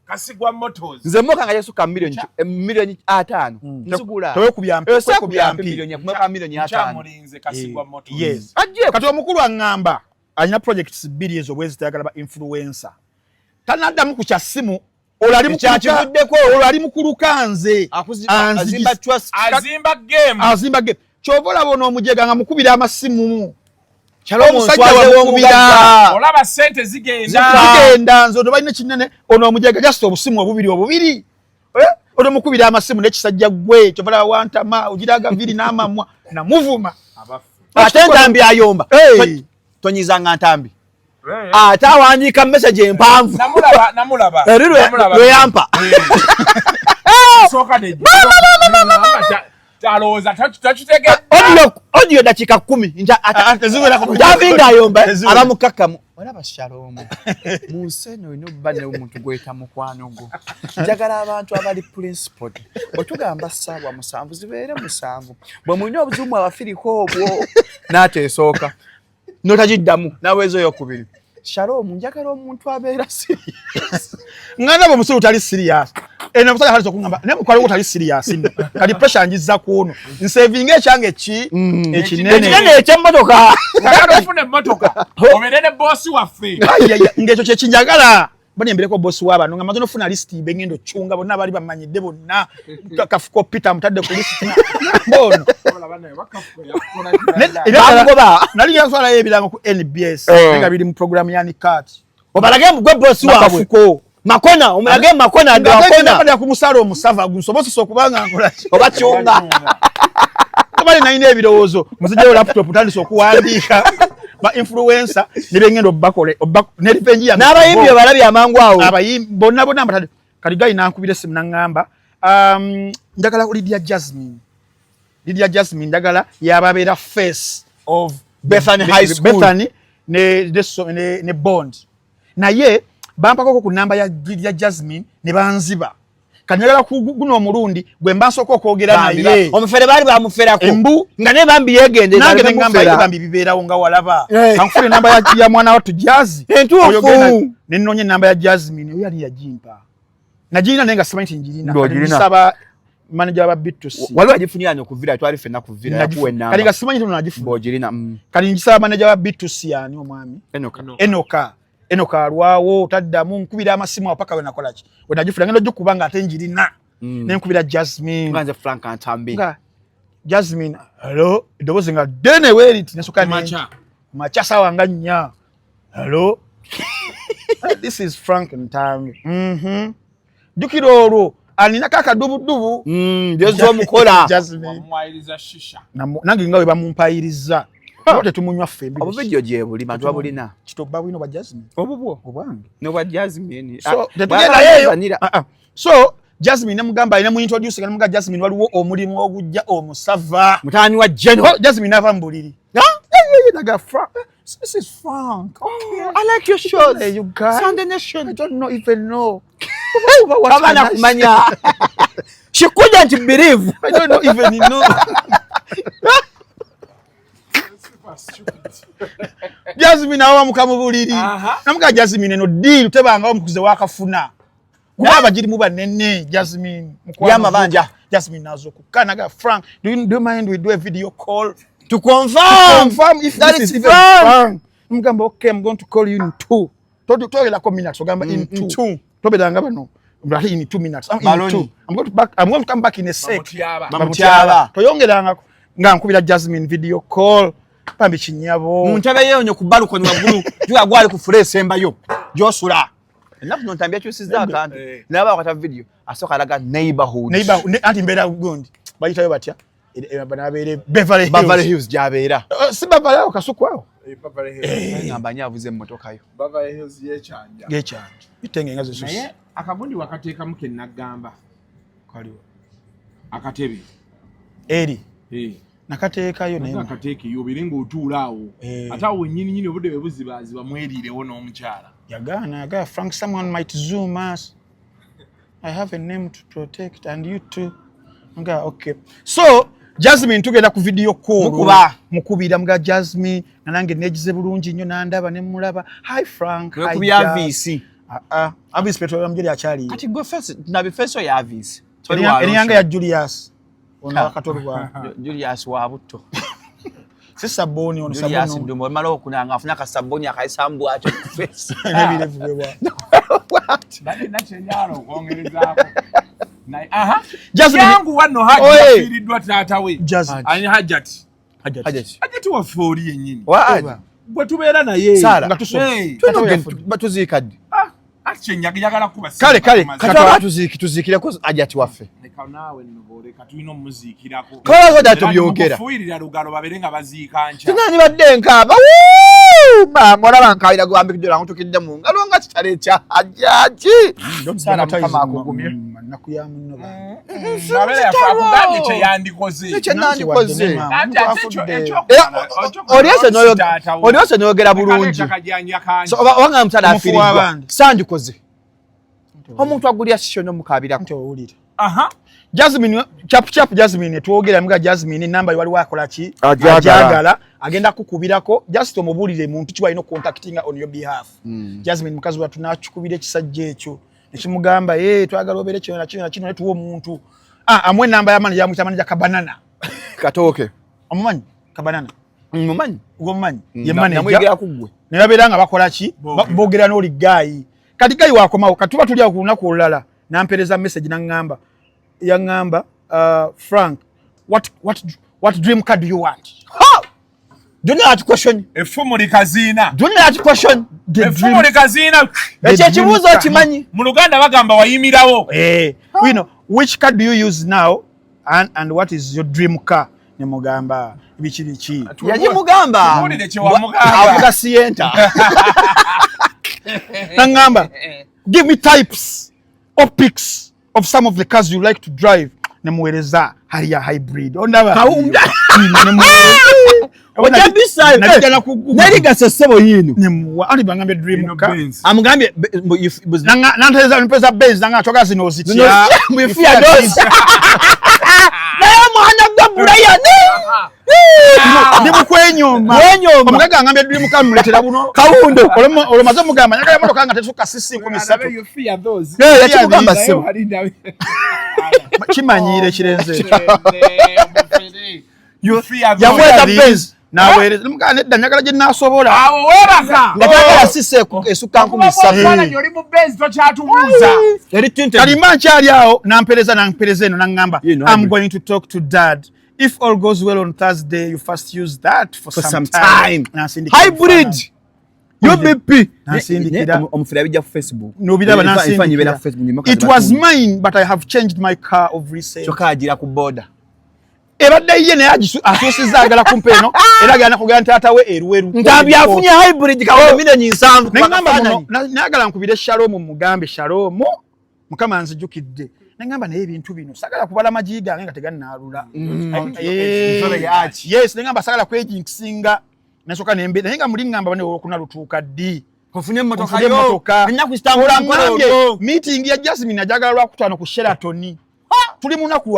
Kasigwa Motors nze moka nga yesuka million 5 nzigula toyo kubyampi million kumaka million 5 chamulinze Kasigwa Motors yes kati omukulu angamba alina projects 2 ezo bwezi tayagala ba influencer tanaddamu ku kyasimu olali mukulukanze azimba game kyovola bona omujega nga mukubira amasimu olaba sente zigenda nzono balina kinene ono omujega just obusimu obubiri ono mukubira amasimu nekisajja gwe kyovola wantama ogiraga viri n'amamwa namuvuma ate Ntambi ayomba tonyizanga Ntambi ate awandiika message empanvu namulaba lweyampa alowooza takitege audio dakika 10 Ntambi ayomba abamukakkamu olaba Shalom mu nsi eno olina obba n'omuntu gweta mukwano gwo njagala abantu abali principled otugamba 7 zibeere 7 bwe mulina obuzibu abafiriko obwo n'ateesooka notagiddamu naweezo yokubiri Shalom njagala omuntu abeera serious ngana bo musulu tali serious eno musala hali sokungamba ne mukwalo tali serious ino kali pressure njiza kuno nsaving ekyange ekinene eky'emmotoka ngalo ofune emmotoka oberene boss waffe ngekyo kye kinjagala bani embereko boss w'abantu nga mazono funa list bengendo chunga bonna bali bamanyidde bonna kafuko Peter mutadde ku list bono nali yanswala yebirango ku NBS nga biri mu program yani cut obalage mugwe boss wawe makona omulage makona ndo akona bali akumusalo omusava gusobosa okubanga nkola oba kyunga bali naine ebirowoozo muzije laptop tandise okuwandiika ba influencer nibengendo bakole ne revenge ya n'abayimbi balabye amangu awo abayimbi bonna mbatade kali gayi nankubire simu nangamba njagala Lydia Jasmine njagala yababeera face of Bethany High School Bethany ne bond naye bampakako ku namba ya Jasmine ne banziba kanyagala kuguno omulundi gwe mbansoko okwogera naye omufere bali bamuferako embu nga ne bambi yegende nange ne ngamba bambi bibeerawo nga walaba kankufune namba ya mwana wattu Jazz entuufu ne nnonye namba ya Jasmine oyo yali yagimpa najirina nenga simanyi njirina manager wa B2C waliwo agifunira okuvira twali fenna kuvira yakuwe namba kali gasimanyi tuno nagifunira bojirina kali njisaba manager wa B2C yani omwami Enoka alwawo taddamu nkubira amasimu apaka we nakola ki we najifuna ngendo jukubanga ate njirina ne nkubira Jasmine nganze Frank Ntambi Jasmine hello edobozi nga dene weriti nesoka macha sawa nga nnya hello this is Frank Ntambi dukiro olwo alina kaka dubu ndezo mukola wamwairiza shisha nange ngawe bamumpayiriza wote tumunywa fembi abo video je buli mantu abulina kitobba bwino ba Jasmine obubwo obwange no ba Jasmine so tetugenda yeyo so Jasmine ne mugamba ine mu introduce kana muga Jasmine waliwo omulimu ogujja omusava mutani wa General Jasmine ava mbuliri naga Frank this is Frank I like your shows hey, you guys Sunday Nation I don't even know kama na kumanya she couldn't believe I don't know even know Jasmine awa mukamubuliri namuka Jasmine no deal tebanga omukuze wakafuna kuba jiri muba nene Jasmine ya mabanja Jasmine nazo kukanaga Frank do you mind we do a video call to confirm if that is even Frank mugamba okay I'm going to call you in 2 togela ko minutes ogamba in 2 tobedanga bano in 2 minutes I'm going to come back in a sec bamutyaba toyongeranga nga nkubira Jasmine video call pambi kinyabo muntabe yonyo kubaluko ni wagulu juga gwali ku fresh embayo josula enough no tambia chusiza kandi naba wakata video asoka alaga neighborhood anti mbera gondi bayitayo batya banabere Beverly Hills jabera si Beverly Hills kasukwao Beverly Hills ngamba nyavuze mmotoka yo Beverly Hills yechanja bitenge ngazo susu naye akagundi wakateeka muke nagamba kaliwo akatebe eri nakateekayo naye nakateeka yo biringo otuulaawo ate awo nyini obudde bebuzibaziba mweriirewo n'omukyala yagaana Frank someone might zoom us I have a name to protect and you too nga okay so Jasmine tugenda ku video call mukubira mga Jasmine nanange nejize bulungi nnyo nandaba ne mulaba hi Frank hi kubya VC Avis petrol amjeri achali kati go first na be first ya Avis eri yange ya Julius ona wakatolwa Julius wa butto sisa boni ono saboni Julius ndombo malo kunanga afuna ka saboni akaisambu acho face nebile vubewa what bali nachenyalo kuongerezako na Jasmine yangu wano hajifiridwa tata we ani hajati wa fori yenyini gwe tubeera naye nga tusome batuzikadde achenyaga kuba kale katwa tuzikira ko ajati waffe leka nawe nnobore katwino muzikirako kale dato byogera fuirira lugalo baberenga bazika ncha tinani baddenka mora bankayira gwambe kidola ntukidde mu ngalo nga kitale kya ajati sana kama akugumye nakuyamu nno babere yakuganye kye yandikoze Oliose noyogera bulungi so wanga mutala afirirwa sandikoze omuntu agulya sisho no mukabirako ntowulira Jasmine chap Jasmine tuogera mga Jasmine namba wali wakola ki ajagala agenda kukubirako just omubulire muntu kiwa ino contacting on your behalf Jasmine mukazi wa tunachukubire kisajje ekyo nekimugamba twagala obere kino na kino netuwo omuntu amwe namba ya manager manager kabanana katoke omumanyi kabanana mumanyi ugomanyi ye manager namwegera kugwe ne babiranga bakola ki bogera no ligayi kati gayi wakomawo katuba tulya ku lunaku olulala nampereza message nangamba yangamba Frank what dream car do you want do not question efumu likazina do not question efumu likazina eche chibuzo kimanyi mu Luganda bagamba wayimirawo you know which car do you use now and what is your dream car ne mugamba bichi yaji mugamba mulire che wa mugamba avuga sienta nangamba give me types or pics of some of the cars you like to drive nemuwereza haliya hybrid ondaba Kawunda. Ojabisa nali gasesebo yino nemuwa ali bangambe dream ka amugambye nanteza mpeza Benz nanga toka zino ozitya mufia dos naye mwana gwa Brian ndi mukwenyoma omugaga ngambe dream ka muletera buno Kawundo olomaze mugamba nyaka yamotoka nga tesuka sisi 13 You fear those. yakigamba sebo kimanyire kirenze You fear those. yamweta Benz nawereza mugana nedda nyagala gye nasobola Awo weraka. ngatagala sise esuka 17 Yoli mu Benz tokyatubuuza. yali tinted kalima nkyali awo nampereza eno nangamba You know, I'm hybrid. going to talk to dad if all goes well on Thursday you first use that for some time. Nansindikira hybrid mfana. UBP Nansindikira. omufira bijja ku Facebook Nobiraba ifanyibera nansindikira. ku Facebook It was mine but I have changed my car of recent. choka agira ku border Ebadde ye naye asusiza agala kumpeno era agana kugana taata we eruweru. Ntambi afunye hybrid ka million 7 Nengamba muno nagala nkubire Shalom mugambe Shalom mukama nzijukidde. Nengamba naye ebintu bino sagala kubala majiga nga tegannalula. Yes nengamba sagala kwejinkisinga nasoka nembe nenga mulingamba bane okuna lutuuka ddi. ofunye motoka Ofunye yo motoka. nina kustambula Ngambye, nkolo meeting ya Jasmine ajagala lwakutano ku Sheraton. Tuli munaku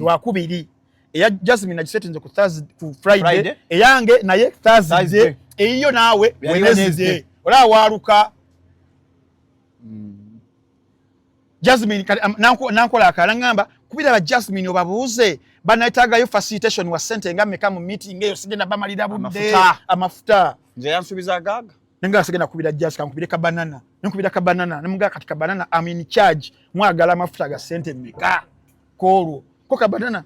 wakubiri. Eya Jasmine agisetinze ku Thursday ku Friday. Eyange naye Thursday. Eyo nawe Wednesday. Ola waruka. Jasmine nankola akala ngamba kubira ba Jasmine obabuuze banayitagayo facilitation wa sente nga meka mu meeting eyo sigenda bamalira budde amafuta. nze yansubiza gaga Nenga sigenda kubira Jas kankubire ka banana. Nkubira ka banana nemuga kati ka banana I'm in charge. Mwagala amafuta ga sente meka. Kolo. Ko ka banana.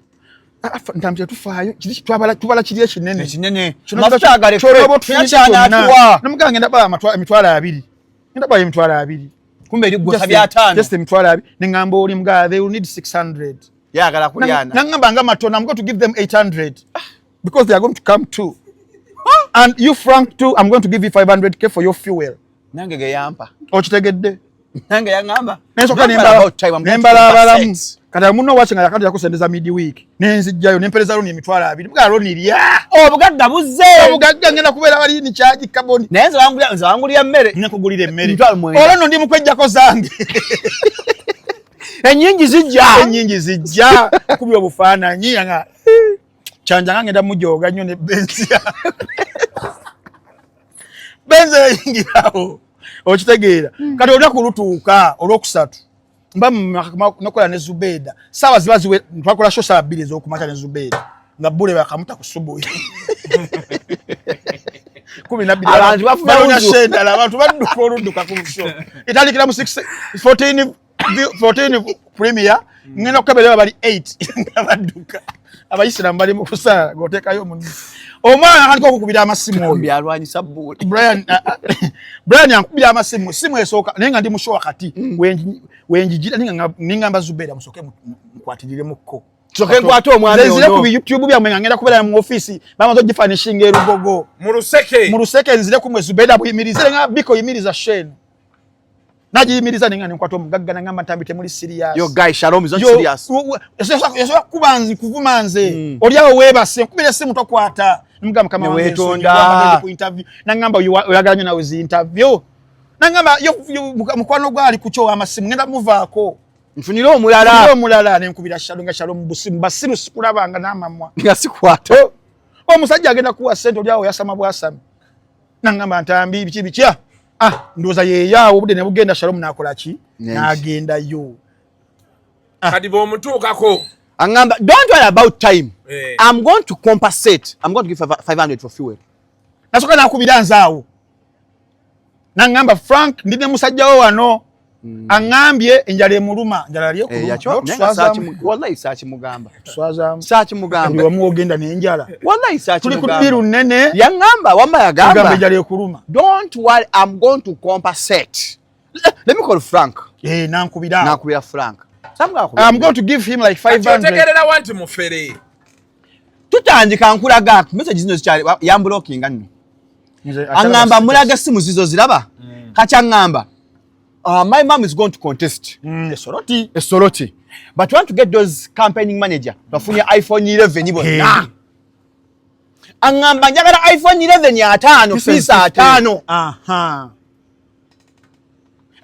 Ntambye tufaayo. Kiri tubala kiri ekinene. kinene amafuta agale Kyana tuwa. Nemuga ngenda ba emitwala 2. Ngenda ba emitwala 2. kumbe ligwa kabya 5 Just emitwala 2. Nengamba oli mga they will need 600. yagala kulyana Nangamba nga matona I'm going to give them 800 because they are going to come too. And you Frank too I'm going to give you 500k for your fuel. nange geyampa Okitegedde? nange yangamba Nensoka nembala abalamu kati muno watchinga yakati yakusendeza midweek nenzijjayo nempereza loni emitwala 2 bwa loni lya obugagga buzze obugagga ngenda kubeera bali ni charge carbon naye nze wangulya mmere nakugulira emmere Emitwalo 9. olwo ndi mukwejjako zange enyingi zijja kubi obufaananyi nga chanja ngenda mujoga nnyo ne Benz yingirawo okitegeera kati olya kulutuuka olwokusatu mba nokola ne Zubeda sawa ziba ziwe twakola sho saa 2 ez'okumakya ne Zubeda nga bule bakamuta ku subuhi 12 Abantu bafuna balonya oludu. shenda abantu badduka oludduka ku show italikira mu 14 premier ngenda okukebera bali 8 nga badduka abayisiramu bali mu kusala goteekayo mu omwana aliko okukubira amasimu oyo byalwanyisa buli Brian yankubira amasimu simu esooka naye nga ndi mu show wakati wenjijira ningamba Zubeda musoke mukwatirire soke ngwate omwana nzire ku YouTube byamwe ngenda kubera mu office bamaze gifanishinga erugogo Mu Luseke nzire kumwe Zubeda buyimirize nga biko yimiriza Shane najiyimiriza ninga nkwata omugagga nangamba ntambite muri serious yo guy Shalom is not serious yeso kubanzi kuvumanze oliawo webase kubira simu tokwata mugamba kama wange wetonda ku interview nangamba oyaganya nawe zi interview nangamba yo mukwano gwali kucho amasimu ngenda muvaako nfunira omulala nenkubira Shalom busimu basimu sikulabanga namamwa nga sikwata omusajja agenda kuwa sente oliawo yasama bwasami nangamba ntambi biki ndoza yeyawo budde ne bugenda Shalom nakola ki nagenda yo kadi bomutuukako angamba don't worry about time I'm going to compensate I'm going to give 500 for fuel nasoka nakubira nzaawo nangamba Frank ndine musajjawo wano angambye enjala emuluma njala lye wallahi sachi mugamba swazamu sachi mugamba ndi wamu ogenda n'enjala wallahi sachi tuli mugamba ku biru nene yangamba wamba yagamba enjala ekuluma don't worry I'm going to compensate let me call Frank nankubira Frank I'm going to give him like 500 otegerera wanti mufere tutandika nkulaga message zino zikyali yamblockinga nno angamba mulaga simu zizo ziraba kacha ngamba my mom is going to contest esoloti But want to get those campaigning manager bafunye iPhone 11 bonna. Angamba njagala iPhone 11 ya 5 fisa 5. Aha.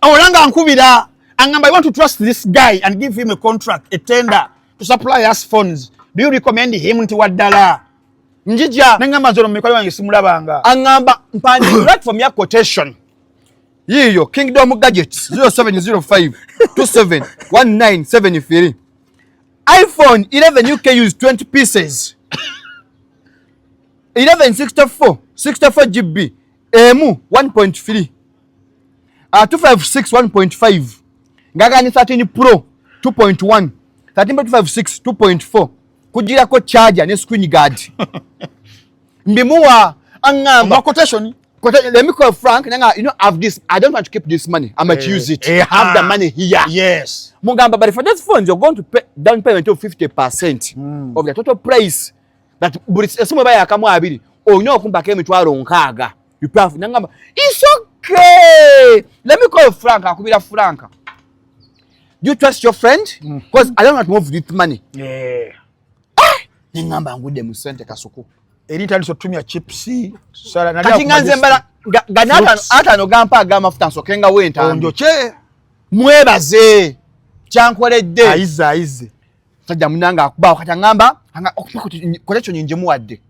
Olanga nkubira angamba I want to trust this guy and give him a contract, a tender to supply us phones. Do you recommend him nti waddala? Njija Nengamba zolo mikola wange simulabanga. angamba mpandi platform ya quotation. Yiyo Kingdom Gadgets 0705 271973. iPhone 11 UK use 20 pieces. 1164 GB. Emu 1.3. 256 1.5. Ngagani 13 Pro 2.1. 13.256 2.4. Kujira ko charger ne screen guard. Mbimuwa angamba Quotation. let me call Frank nanga you know I have this I don't want to keep this money I might use it have the money here. Yes. Mugamba but for those phones you're going to pay down payment of 50% of the total price that but it's somewhere by akamu abiri onyo okumbaka emitwalo nkaaga you pay nanga it's okay let me call Frank akubira Frank do you trust your friend because I don't want to move this money ningamba ngude mu sente kasuku Eri tali so tumia chipsi sala na kati nganze mbala ganata atano gampa agamafuta nsokenga wenta onjoche mwebaze kyankoledde aize sajja munanga akuba kati ngamba kolecho nyinje muwadde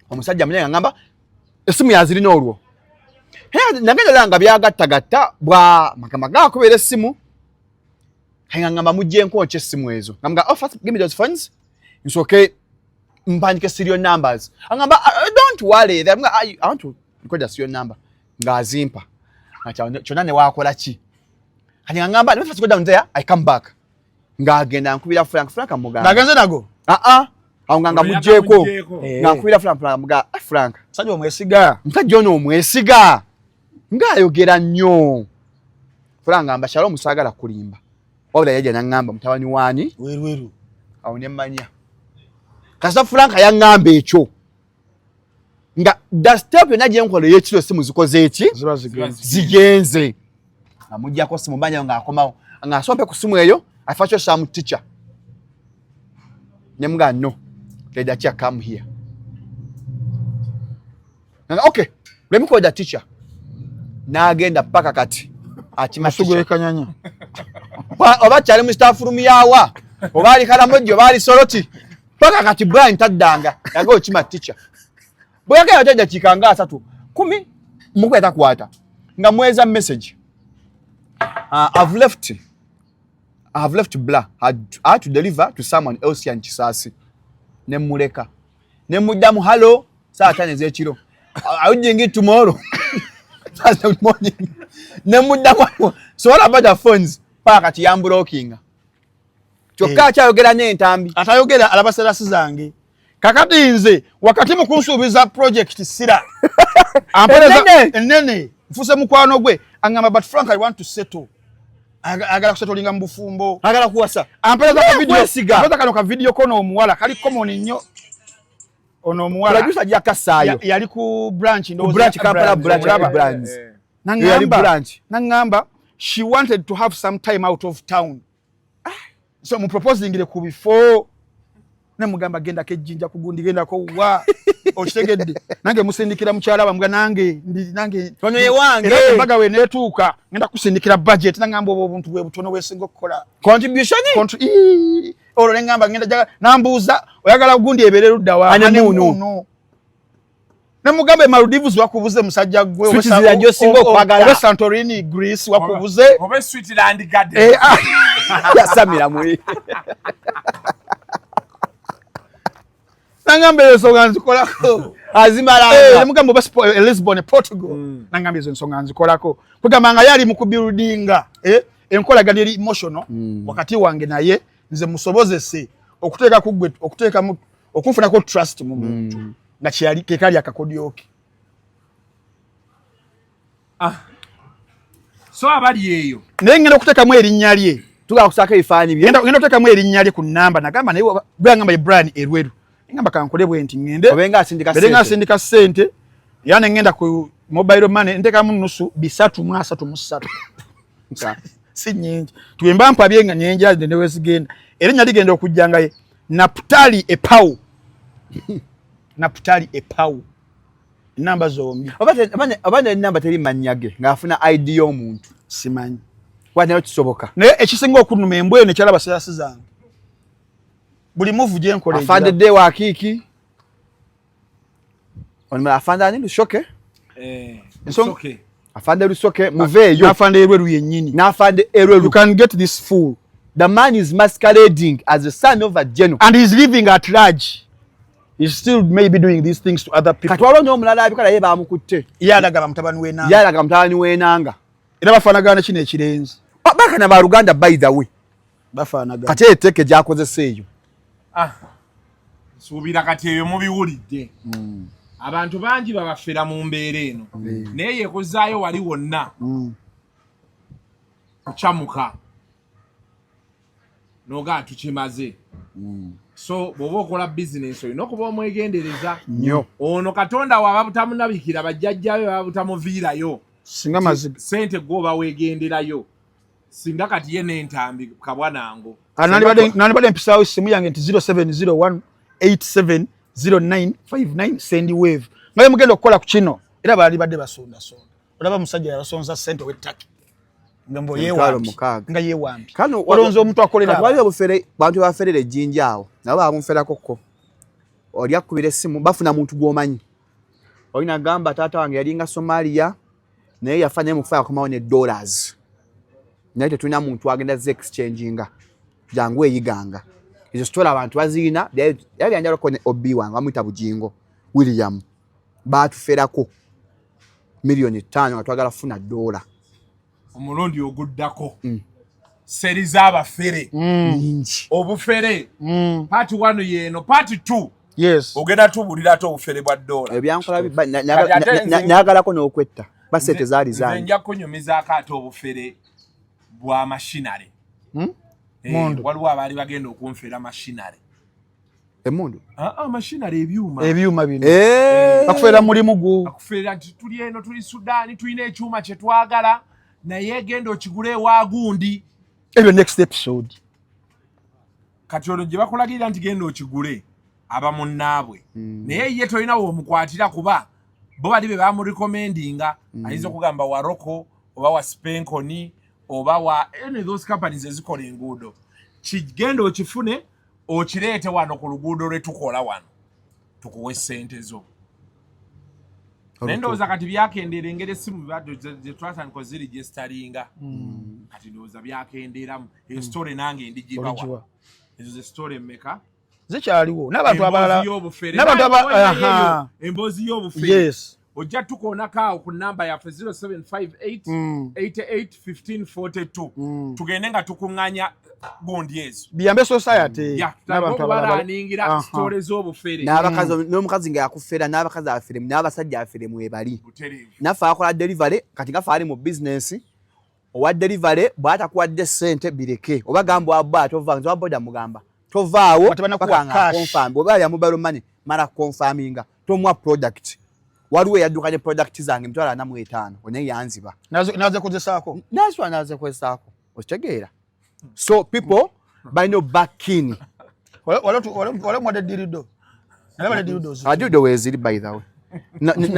omusajja munanga ngamba esimu yazirina olwo nagenda langa byagattagatta bwa makamaga akubera esimu ngamba mujje nkoche esimu ezo ngamba oh first give me those phones it's okay mpandike serial numbers angamba don't worry I want to record a serial number ngazimpa acha chonane wakola ki kati ngamba let me first go down there I come back ngagenda nkubira Frank amugamba nagenze nago awunganga mujjeko ngankubira Frank amuga Frank sajja omwesiga mtajja ono omwesiga ngayogera nnyo Frank ngamba Shalom musagala kulimba wabula yaje nangamba mutawani wani weru awo ne manya kasa Frank yangamba ekyo nga da step naje nkolo yekiro simu zikoze eki zigenze amujja ko simu banya nga akomawo nga asompe ku simu eyo afacho some teacher nemga no let that teacher come here okay let me call the teacher na agenda paka kati masugo ekanyanya oba chale mu staff room yawa obali kala mojo bali soroti paka kati Brian taddanga yago chima teacher boyaka yateja chikanga 3 10 mukweta kwata nga mweza message I've left blah had to deliver to someone else and Chisasi nemuleka nemudamu hello saa 5 ezekiro I will get tomorrow Thursday morning nemudamu so what about the phones paka kati yambrokinga kyokka kyayogera n'entambi atayogera alabaserasi zange kakati nze wakati mu kunsuubiza project sira ampereza enene mfuse mukwano gwe angamba but Frank I want to settle agala kusettlinga mu bufumbo agala kuwasa ampereza ka video siga ampereza kano ka video kono omuwala kali common nnyo ono omuwala producer ya kasaayo yali ku branch ndo Kampala branch nangamba she wanted to have some time out of town so mu proposing ile ku before ne mugamba genda kejjinja kugundi genda ko wa okitegedde nange musindikira mukyala bamga nange tono ye wange mbaga we netuuka ngenda kusindikira budget nangamba obuntu bwe butono wesinga okukola contribution olo ngamba ngenda jaga nambuuza oyagala gundi ebere ludda wa ane muno ne mugambe Maldives wakubuze musajja gwe oba Santorini Greece wakubuze oba Switzerland garden ya Samira muri nangamba ensonga nzikolako azimala mugambe oba Lisbon Portugal nangamba ezo ensonga nzikolako kugamba nga yali mu kubuildinga enkolagana eri emotional wakati wange naye nze musobozese okuteeka kugwe okuteeka okunfunako trust mu muntu nga kyali kekali akakodyoke so abali eyo naye ngenda okuteekamu erinnya lye tuga kusaka ebifaanyi bye ngenda okuteekamu erinnya lye ku nnamba nagamba naye bwangamba Brian Erweru ngamba kankole bwe nti ngende obenga asindika ssente yana ngenda ku mobile money ntekamu nusu 333 si nyingi tuyemba mpabye nga nyenja ne wezigenda erinnya ligenda okujjanga ye Naputali Epawu Naputali Epawu namba zombi abana namba teri manyage ngafuna ID y'omuntu simanyi wana kisoboka naye ekisinga okunuma embwe ne kyalaba sayasi zange buli move je nkole afande de wa kiki onima afande ani lushoke Lusoke. afande lushoke muveyo afande erweru yennyini n'afande erweru. You can get this fool. The man is masquerading as the son of a general And he's living at large. He's still maybe doing these things to other people. katwalo n'omulala abikala ye bamukutte Yalagaba mutabani w'enanga. yalaga mutabani w'enanga Era bafaanagana kino ekirenze. bakana ba Luganda by the way Bafaanagana. kati eteke gyakozesa eyo Suubira kati eyo mubiwulidde abantu bangi babafera mu mbeera eno naye yekuzaayo wali wonna kucamuka noga tukimaze so bw'oba okola bizinesi olina okuba omwegendereza nnyo ono Katonda waba butamunabikira bajjajjabe baba butamuviirayo Singa maziga. sente gwoba weegenderayo singa kati ye n'entambi kabwanango Nani bade mpisaawo essimu yange nti 0701870959 sendi wave. Ngaye mugenda okukola ku kino era baali badde basonda. Olaba musajja yabasonza sente w'ettaki. Ngambo yeewambi. Nga yeewambi. kano Olonzo omuntu akolera. wali obufere bantu baferere ejjinja awo nabo bamufera kokko oli akubira essimu bafuna muntu gw'omanyi olina gamba taata wange yalinga Somalia naye yafa naye mukufa yakomawo ne dollars naye tetulina muntu agenda ze exchanginga jangu eyiganga ezo story abantu baziina yali anjalako ne obi wange bamuyita Bujingo William baatuferako million 5 nga twagala funa $. omulundi oguddako seri z'abafere Ningi. obufere part 1 yeeno part 2 Yes. ogenda tubulira ate obufere bwa $. Ebyankola nayagalako n'okwetta basente zaali nze zange nja kunyumizaako ate obufere bwa mashinare Mundu. waliwo abaali bagenda okunfera mashinare emundu mashinare ebyuma Ebyuma bino. eh Bakufera mulimu gwo. akufeera nti tuli eno tuli Sudaani tulina ekyuma kye twagala naye genda okigula ewa gundi Ebyo next episode. kati olwo gye bakulagirira nti genda okigule aba munnaabwe naye ye tolina w'omukwatira kuba bo bali be bamurecommendinga ayinza okugamba wa Roko oba wa Spenkoni oba wa any of those companies ezikola enguudo kigenda okifune okireete wano ku luguudo lwe tukola wano tukuwe ssente zo naye ndowooza kati byakendeera engeri essimu gye twatandika ziri gye zitalinga kati ndowooza byakendeeramu esitore nange ndigibawa ezo ze sitore mmeka Zikyaliwo. N'abantu abalala. Emboozi y'obufere. Yes. Ojja tukoonako awo ku namba yaffe 0758881542 tugende nga tukuŋŋaanya gundi ezo Biyambe society. n'abantu abalala sitore z'obufere n'abakazi n'omukazi nga yakufera n'abakazi afiremu n'abasajja afiremu ebali butereevu naffe akola delivery kati nga faali mu business owa delivery bw'atakuwadde ssente bireke oba gamba wabba tovanga owa boda mugamba tovaawo paka confirm oba ya mobile money mara confirminga tomwa product waliwo yadduka ne product zange mitwala 45 one yanziba Naze kuzesaako. naze kwesaako okitegeera so people by no backing Wala mwade dirido. Nalaba dirido. adido weziri by the way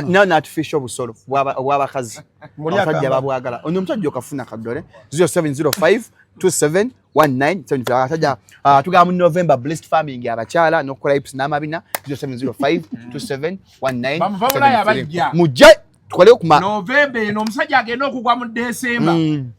na artificial busolo bw'abakazi abasajja babwagala ono omusajja okafuna kaddole 0705271975 abasajja tugamba mu November blessed farming abakyala n'okukola ips n'amabina 0705271975 mujje tukole kuma November eno omusajja agenda okugwa mu December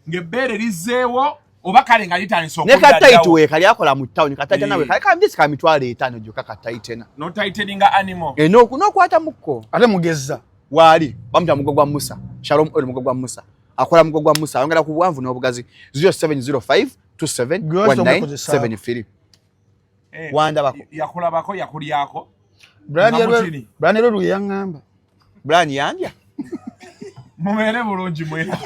ng'ebbeere lizzeewo oba kale nga litandise ne kataiti we kali akola mu town kataita nawe kali kamjisi ka mitwalo 5 joka kataitena no tighteninga animal n'okwata mukko Ate mugezza. wali bamuta mugogwa Musa Shalom oli mugogwa Musa akola mugogwa Musa ayongera ku bwanvu n'obugazi 0705271973 wanda bako yakulabako yakulyako Brian Yerwe yangamba. Brian yandya mubeere bulungi mwena